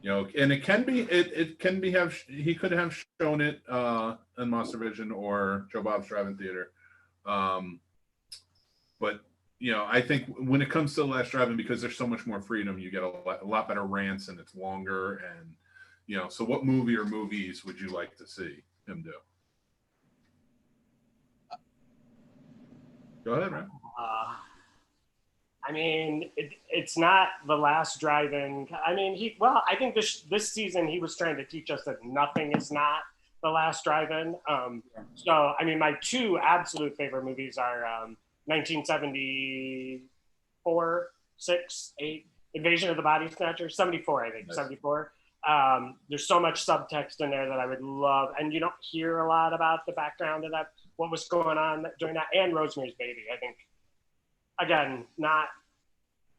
Speaker 2: And it can be he could have shown it in Monster Vision or Joe Bob's Drive-In Theater, but I think when it comes to the last drive-in, because there's so much more freedom, you get a lot better rants, and it's longer, and so what movie or movies would you like to see him do? Go ahead, man.
Speaker 3: I mean, it's not the last drive-in. I mean, I think this season he was trying to teach us that nothing is not the last drive-in. So, I mean, my two absolute favorite movies are 1974, 6, 8, Invasion of the Body Snatchers, 74, I think, nice. 74. There's so much subtext in there that I would love, and you don't hear a lot about the background of that, what was going on during that, and Rosemary's Baby, I think. Again,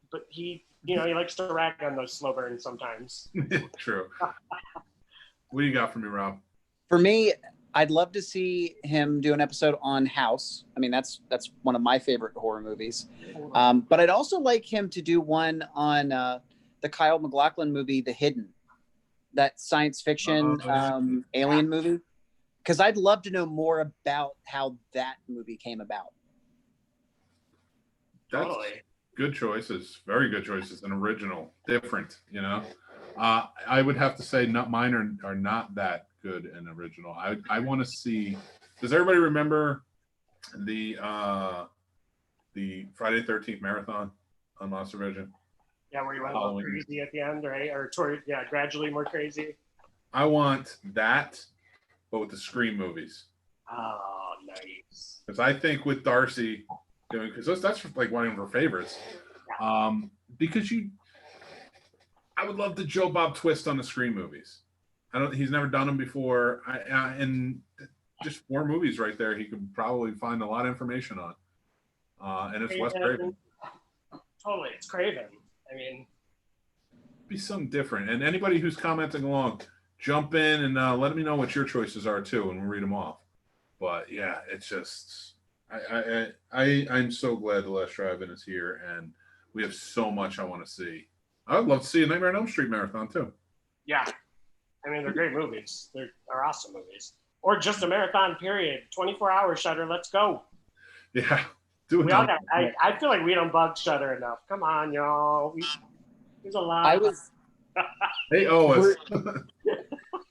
Speaker 3: but he likes to rag on those slow burns sometimes.
Speaker 2: True. What do you got for me, Rob?
Speaker 1: For me, I'd love to see him do an episode on House. I mean, that's one of my favorite horror movies. But I'd also like him to do one on the Kyle MacLachlan movie, The Hidden, that science fiction alien movie. Because I'd love to know more about how that movie came about.
Speaker 2: That's good choices. Very good choices. An original, different, I would have to say mine are not that good and original. I want to see, does everybody remember the Friday the 13th marathon on Monster Vision?
Speaker 3: Yeah, where you went a little crazy at the end, right? Or gradually more crazy.
Speaker 2: I want that, but with the Scream movies.
Speaker 3: Oh, nice.
Speaker 2: Because I think with Darcy, because that's like one of her favorites. Because I would love the Joe Bob twist on the Scream movies. He's never done them before. And just 4 movies right there, he could probably find a lot of information on. And it's Wes Craven.
Speaker 3: Totally, it's Craven. I mean,
Speaker 2: be something different. And anybody who's commenting along, jump in and let me know what your choices are too, and we'll read them off. But yeah, it's just I'm so glad the last drive-in is here, and we have so much I want to see. I would love to see a Nightmare on Elm Street marathon too.
Speaker 3: Yeah, I mean, they're great movies. They're awesome movies. Or just a marathon period. 24 hours, Shudder. Let's go.
Speaker 2: Yeah. Do it.
Speaker 3: I feel like we don't bug Shudder enough. Come on, y'all. There's a lot.
Speaker 2: They owe us.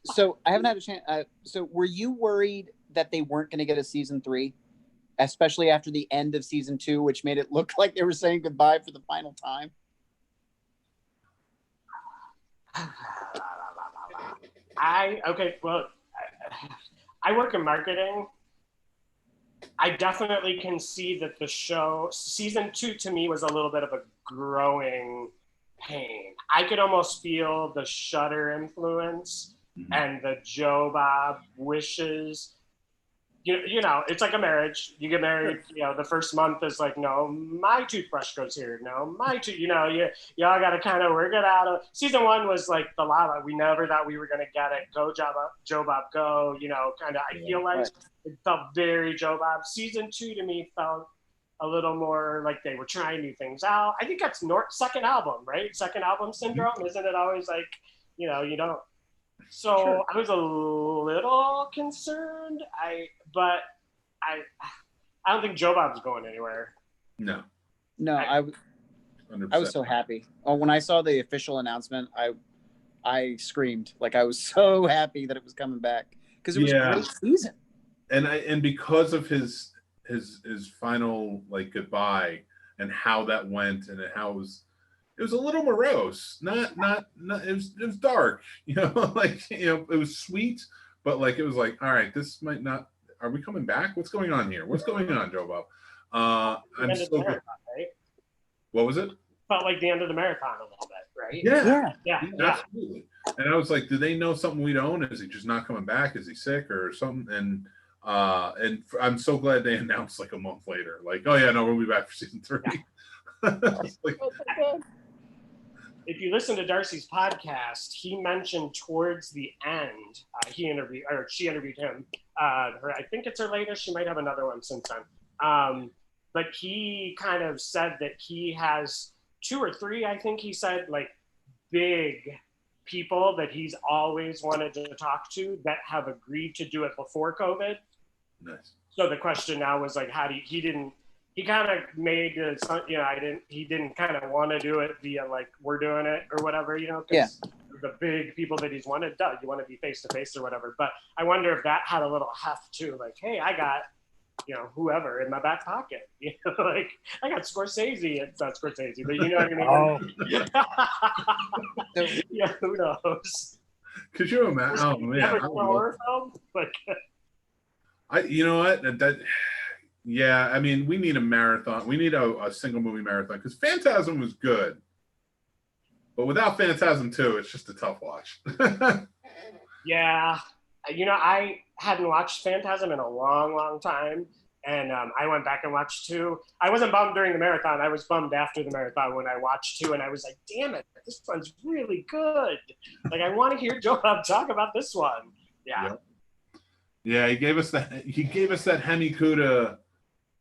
Speaker 1: So I haven't had a chance. So were you worried that they weren't going to get a season 3, especially after the end of season 2, which made it look like they were saying goodbye for the final time?
Speaker 3: I work in marketing. I definitely can see that the show, season 2 to me was a little bit of a growing pain. I could almost feel the Shudder influence and the Joe Bob wishes you know, it's like a marriage. You get married, you know, the first month is like, no, my toothbrush goes here. No, you know, y'all got to kind of work it out. Season 1 was like the lava. We never thought we were going to get it. Go Joe Bob, go, you know, kind of, I feel like it felt very Joe Bob. Season 2 to me felt a little more like they were trying new things out. I think that's second album, right? Second album syndrome. Isn't it always like, you know, you don't. So sure. I was a little concerned. But I don't think Joe Bob's going anywhere.
Speaker 2: No,
Speaker 1: I was so happy. Oh, when I saw the official announcement, I screamed. Like, I was so happy that it was coming back because it was a great season.
Speaker 2: And because of his final like goodbye and how that went and how it was a little morose. Not it was dark, you know, like, you know, it was sweet, but like it was like, all right, this might not. Are we coming back? What's going on here? What's going on, Joe Bob? I'm so good. Right? What was it?
Speaker 3: Felt like the end of the marathon a little bit, right?
Speaker 2: Yeah, absolutely. And I was like, do they know something we don't? Is he just not coming back? Is he sick or something? And I'm so glad they announced like a month later, like, oh yeah, no, we'll be back for season 3. Like,
Speaker 3: if you listen to Darcy's podcast, he mentioned towards the end, she interviewed him. I think it's her latest. She might have another one since then. But he kind of said that he has 2 or 3, I think he said, like, big people that he's always wanted to talk to that have agreed to do it before COVID.
Speaker 2: Nice.
Speaker 3: So the question now was like, he kind of made it, you know, he didn't kind of want to do it via like, we're doing it or whatever, you know, because the big people that he's wanted, you want to be face to face or whatever. But I wonder if that had a little heft too, like, hey, I got, you know, whoever in my back pocket, you know, like I got Scorsese. It's not Scorsese, but you know what I mean? Yeah, who knows?
Speaker 2: Could you imagine? Oh man,
Speaker 3: never horror film?
Speaker 2: You know what? Yeah, I mean, we need a marathon. We need a single movie marathon because Phantasm was good, but without Phantasm 2, it's just a tough watch.
Speaker 3: Yeah, you know, I hadn't watched Phantasm in a long, long time, and I went back and watched 2. I wasn't bummed during the marathon. I was bummed after the marathon when I watched 2, and I was like, damn it, this one's really good. Like, I want to hear Joe Bob talk about this one. Yeah.
Speaker 2: Yep. Yeah, he gave us that Hemi Cuda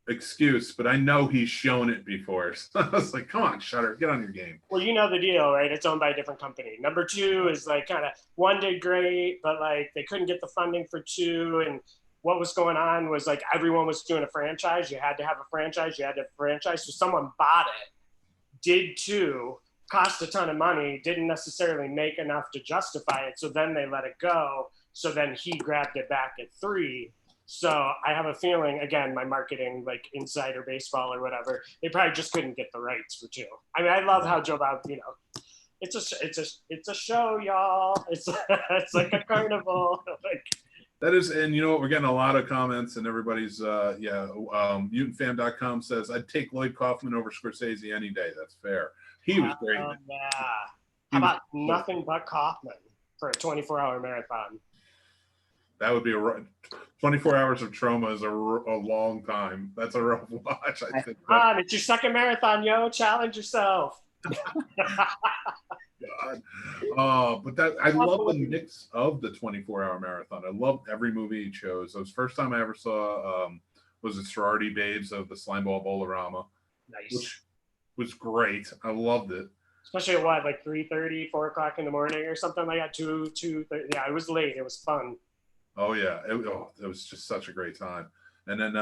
Speaker 2: excuse, but I know he's shown it before. So I was like, come on, Shutter, get on your game.
Speaker 3: Well, you know the deal, right? It's owned by a different company. Number 2 is like kind of 1 did great, but like they couldn't get the funding for 2. And what was going on was like everyone was doing a franchise. You had to have a franchise. So someone bought it, did 2, cost a ton of money, didn't necessarily make enough to justify it. So then they let it go. So then he grabbed it back at 3. So I have a feeling, again, my marketing, like insider baseball or whatever, they probably just couldn't get the rights for 2. I mean, I love how Joe Bob, you know, it's a show, y'all. It's like a carnival. Like,
Speaker 2: that is, and you know what? We're getting a lot of comments, and everybody's mutantfam.com says I'd take Lloyd Kaufman over Scorsese any day. That's fair. He was great.
Speaker 3: Yeah. How about nothing but Kaufman for a 24-hour marathon?
Speaker 2: That would be 24 hours of trauma is a long time. That's a rough watch, I think.
Speaker 3: Come on, it's your second marathon, yo. Challenge yourself.
Speaker 2: God. But I love the mix of the 24-hour marathon. I loved every movie he chose. It was the first time I ever saw was it Sorority Babes of the Slimeball Bolorama.
Speaker 3: Nice.
Speaker 2: Which was great. I loved it.
Speaker 3: Especially at what, like 3:30, 4 o'clock in the morning or something like that. 2:30. Yeah, it was late. It was fun.
Speaker 2: Oh yeah, it was just such a great time, and then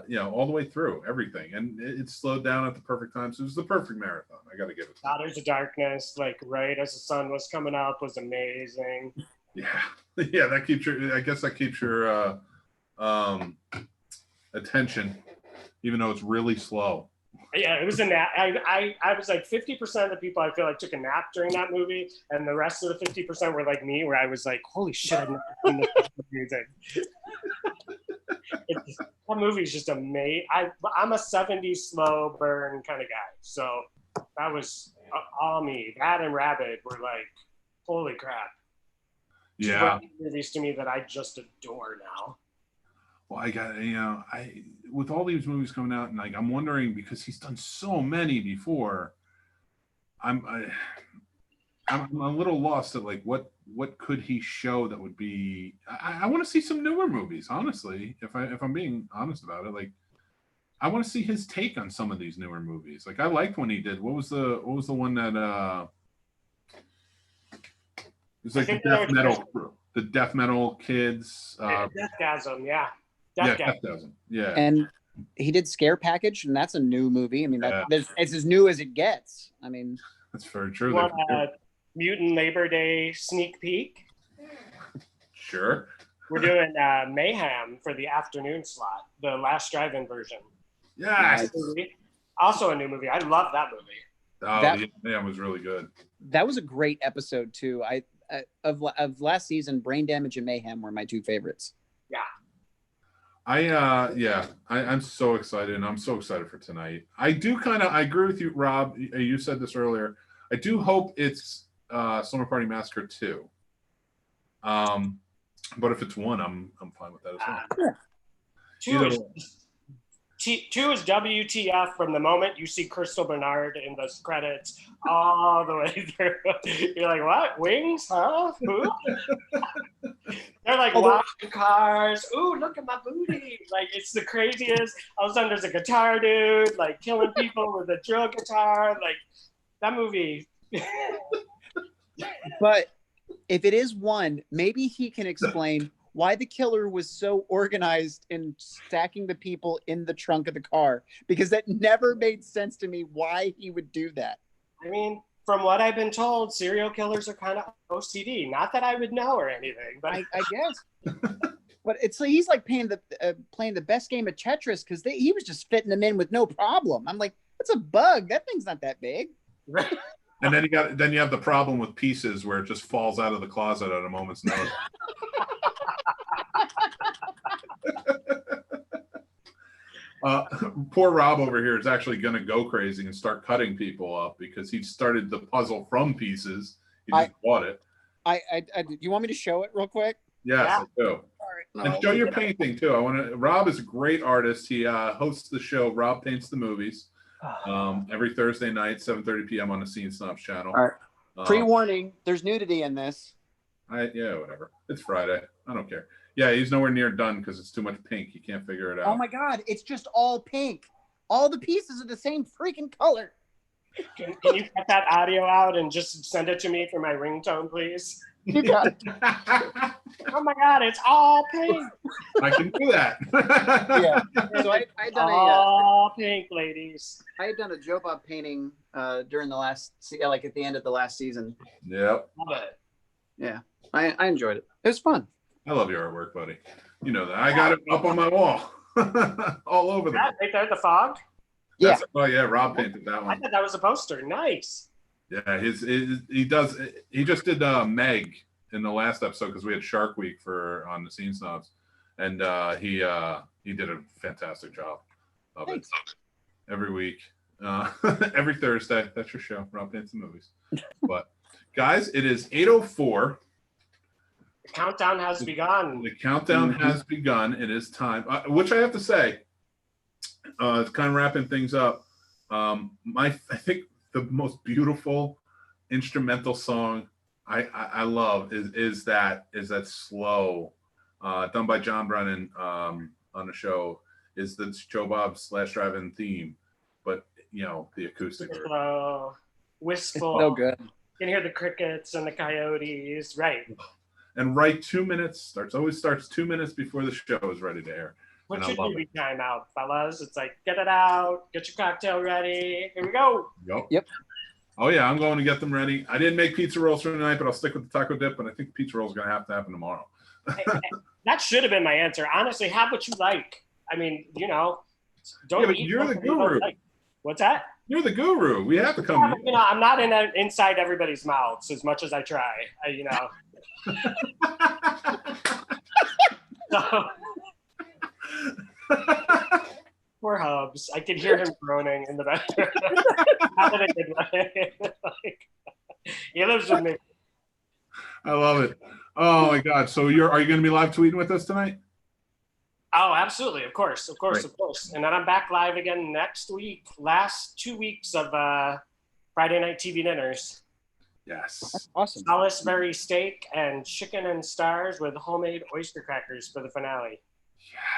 Speaker 2: you know, all the way through everything, and it slowed down at the perfect time. So it was the perfect marathon. I got to give it.
Speaker 3: Daughters of Darkness, like right as the sun was coming up, was amazing.
Speaker 2: Yeah, that keeps your. I guess that keeps your attention, even though it's really slow.
Speaker 3: Yeah, it was a nap. I was like 50% of the people I feel like took a nap during that movie, and the rest of the 50% were like me, where I was like, "Holy shit, I've never seen this music." That movie's just amazing. I'm a 70s slow burn kind of guy, so that was all me. That and Rabid were like, holy crap.
Speaker 2: Yeah,
Speaker 3: movies to me that I just adore now.
Speaker 2: Well, I got, with all these movies coming out, and like I'm wondering because he's done so many before. I'm a little lost at like what could he show that would be. I want to see some newer movies, honestly. If I'm being honest about it, like I want to see his take on some of these newer movies. Like I liked when he did. What was the one that it was like the death metal kids.
Speaker 3: Deathgasm, yeah.
Speaker 2: Deathgasm. Yeah.
Speaker 1: And he did Scare Package, and that's a new movie. I mean, it's as new as it gets. I mean,
Speaker 2: that's very true.
Speaker 3: Mutant Labor Day sneak peek.
Speaker 2: Sure.
Speaker 3: We're doing Mayhem for the afternoon slot, the last drive-in version.
Speaker 2: Yeah.
Speaker 3: Also a new movie. I love that movie.
Speaker 2: Oh, Mayhem was really good.
Speaker 1: That was a great episode too. Of last season, Brain Damage and Mayhem were my two favorites.
Speaker 3: Yeah.
Speaker 2: I'm so excited, and I'm so excited for tonight. I agree with you, Rob. You said this earlier. I do hope it's Summer Party Massacre 2. But if it's 1, I'm fine with that as well.
Speaker 3: Yeah. 2 is WTF from the moment you see Crystal Bernard in those credits all the way through. You're like, what? Wings? Huh? Who? They're like washing cars. Ooh, look at my booty. Like, it's the craziest. All of a sudden, there's a guitar dude, like, killing people with a drill guitar. Like, that movie.
Speaker 1: But if it is 1, maybe he can explain why the killer was so organized in stacking the people in the trunk of the car, because that never made sense to me why he would do that.
Speaker 3: I mean, from what I've been told, serial killers are kind of OCD. Not that I would know or anything, but
Speaker 1: I guess. But it's like he's like playing the best game of Tetris because he was just fitting them in with no problem. I'm like, that's a bug. That thing's not that big.
Speaker 2: And then you have the problem with Pieces where it just falls out of the closet at a moment's notice. Poor Rob over here is actually going to go crazy and start cutting people up because he started the puzzle from Pieces. He just bought it.
Speaker 1: Do you want me to show it real quick?
Speaker 2: Yes,
Speaker 3: Yeah.
Speaker 2: I do.
Speaker 1: All right.
Speaker 2: And show your painting too. Rob is a great artist. He hosts the show Rob Paints the Movies every Thursday night, 7:30 p.m. on the Snobs channel.
Speaker 1: All right. Pre-warning: there's nudity in this.
Speaker 2: Whatever. It's Friday. I don't care. Yeah, he's nowhere near done because it's too much pink. He can't figure it out.
Speaker 1: Oh my God, it's just all pink. All the pieces are the same freaking color.
Speaker 3: Can you cut that audio out and just send it to me for my ringtone, please?
Speaker 1: You got it.
Speaker 3: Oh my God, it's all pink.
Speaker 2: I can do that.
Speaker 1: Yeah. So I done
Speaker 3: all pink, ladies.
Speaker 1: I had done a Joe Bob painting during the last, like at the end of the last season.
Speaker 2: Yep.
Speaker 3: Love it.
Speaker 1: Yeah, I enjoyed it. It was fun.
Speaker 2: I love your artwork, buddy. You know that. I got it up on my wall. All over
Speaker 3: Right there, the fog?
Speaker 1: Yeah.
Speaker 2: Oh yeah, Rob painted that
Speaker 3: I
Speaker 2: one.
Speaker 3: thought that was a poster. Nice.
Speaker 2: Yeah, he just did Meg in the last episode because we had Shark Week on the Scene Snobs, and he did a fantastic job of it every week, every Thursday. That's your show, Rob Paints the Movies. But guys, it is 8:04.
Speaker 3: The countdown has begun.
Speaker 2: The countdown has begun. It is time, which I have to say, it's kind of wrapping things up. I think the most beautiful instrumental song I love is that slow, done by John Brennan on the show, is the Joe Bob / Drive-In theme, but the acoustic version.
Speaker 3: Slow, wistful.
Speaker 1: So good.
Speaker 3: You can hear the crickets and the coyotes, right?
Speaker 2: And right 2 minutes always starts 2 minutes before the show is ready to air.
Speaker 3: Put your TV time out, fellas. It's like, get it out, get your cocktail ready. Here we go.
Speaker 1: Yep.
Speaker 2: Oh yeah, I'm going to get them ready. I didn't make pizza rolls for tonight, but I'll stick with the taco dip. But I think pizza rolls are going to happen tomorrow.
Speaker 3: That should have been my answer. Honestly, have what you like. I mean, don't eat.
Speaker 2: You're the guru.
Speaker 3: Like. What's that?
Speaker 2: You're the guru. We have to come.
Speaker 3: Yeah, I'm not inside everybody's mouths as much as I try. So, poor Hubs. I could hear him groaning in the background. Not in a good way. He lives with me.
Speaker 2: I love it. Oh my God. So are you going to be live tweeting with us tonight?
Speaker 3: Oh, absolutely. Of course.
Speaker 2: Great.
Speaker 3: And then I'm back live again next week. Last 2 weeks of Friday night TV dinners.
Speaker 2: Yes.
Speaker 1: Awesome.
Speaker 3: Salisbury steak and chicken and stars with homemade oyster crackers for the finale.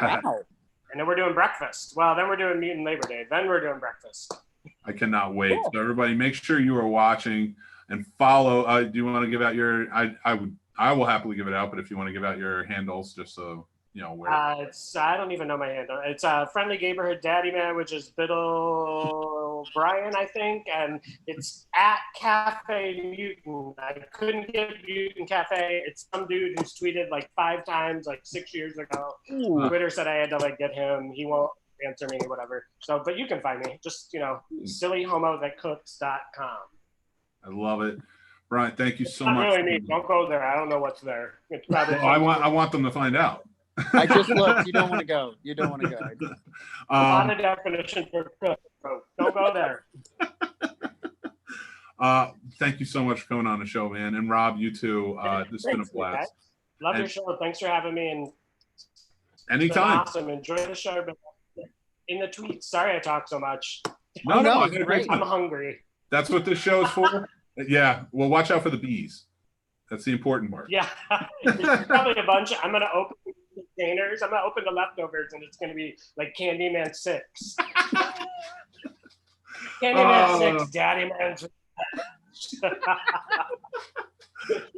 Speaker 2: Yeah.
Speaker 1: Wow.
Speaker 3: And then we're doing breakfast. Well, then we're doing meat and Labor Day. Then we're doing breakfast.
Speaker 2: I cannot wait.
Speaker 1: Cool.
Speaker 2: So everybody, make sure you are watching and follow. Do you want to give out your? I will happily give it out, but if you want to give out your handles, just so you know where.
Speaker 3: I don't even know my handle. It's Friendly Neighborhood Daddy Man, which is Biddle Brian, I think, and it's at Cafe Mutant. I couldn't get Mutant Cafe. It's some dude who's tweeted like 5 times, like 6 years ago.
Speaker 1: Ooh.
Speaker 3: Twitter said I had to like get him. He won't answer me, whatever. So, but you can find me. Just sillyhomothatcooks.com.
Speaker 2: I love it, Brian. Thank you so
Speaker 3: Not
Speaker 2: much.
Speaker 3: really me. Don't go there. I don't know what's there. It's probably
Speaker 2: I want them to find out.
Speaker 1: I just looked. You don't want to go. You don't want to go.
Speaker 3: a lot of definition for cook. So don't go there.
Speaker 2: Thank you so much for coming on the show, man. And Rob, you too. This has been a blast.
Speaker 3: Love your show. Thanks for having me. And
Speaker 2: anytime.
Speaker 3: Awesome. Enjoy the show. In the tweets. Sorry I talk so much.
Speaker 2: No, I
Speaker 1: it's
Speaker 2: had a
Speaker 1: great.
Speaker 2: great time.
Speaker 3: I'm hungry.
Speaker 2: That's what this show is for. Yeah. Well, watch out for the bees. That's the important part.
Speaker 3: Yeah. There's probably a bunch. I'm going to open containers. I'm going to open the leftovers, and it's going to be like Candyman 6. Candyman 6, Daddy Man 6.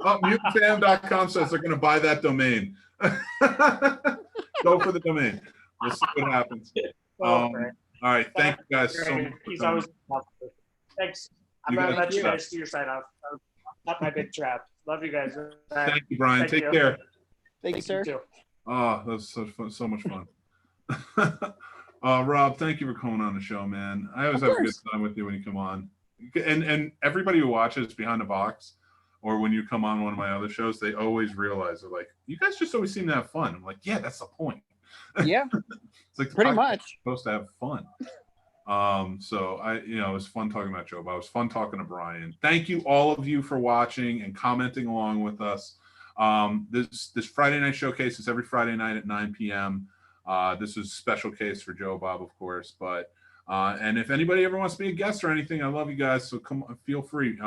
Speaker 2: Mutantfam.com says they're going to buy that domain. Go for the domain. We'll see what happens. All right. Thank you guys so much.
Speaker 3: He's always thanks. I'm going to let you guys do your side off. Not my big trap. Love you guys.
Speaker 2: Thank you, Brian. Take care.
Speaker 1: Thank you, sir.
Speaker 2: Oh, that was so fun, so much fun. Rob, thank you for coming on the show, man. I always have a good time with you when you come on. And everybody who watches Behind the Box, or when you come on one of my other shows, they always realize, they're like, you guys just always seem to have fun. I'm like, yeah, that's the point.
Speaker 1: Yeah.
Speaker 2: It's like
Speaker 1: pretty much
Speaker 2: supposed to have fun. So it was fun talking about Joe, but it was fun talking to Brian. Thank you all of you for watching and commenting along with us. This Friday night showcase is every Friday night at 9 p.m. This is a special case for Joe Bob, of course, but and if anybody ever wants to be a guest or anything, I love you guys, so come feel free,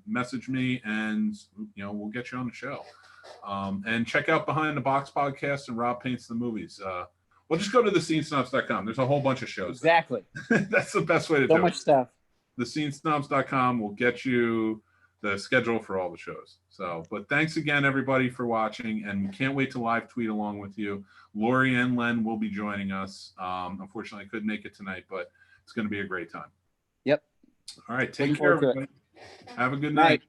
Speaker 2: message me, and we'll get you on the show. And check out Behind the Box podcast and Rob Paints the Movies. Well, just go to thescenesnobs.com. There's a whole bunch of shows.
Speaker 1: Exactly.
Speaker 2: That's the best way to do it.
Speaker 1: So much stuff.
Speaker 2: Thescenesnobs.com will get you the schedule for all the shows. So, but thanks again, everybody, for watching, and we can't wait to live tweet along with you. Lori and Len will be joining us. Unfortunately, I couldn't make it tonight, but it's going to be a great time.
Speaker 1: Yep.
Speaker 2: All right. Take care, everybody. Have a good night.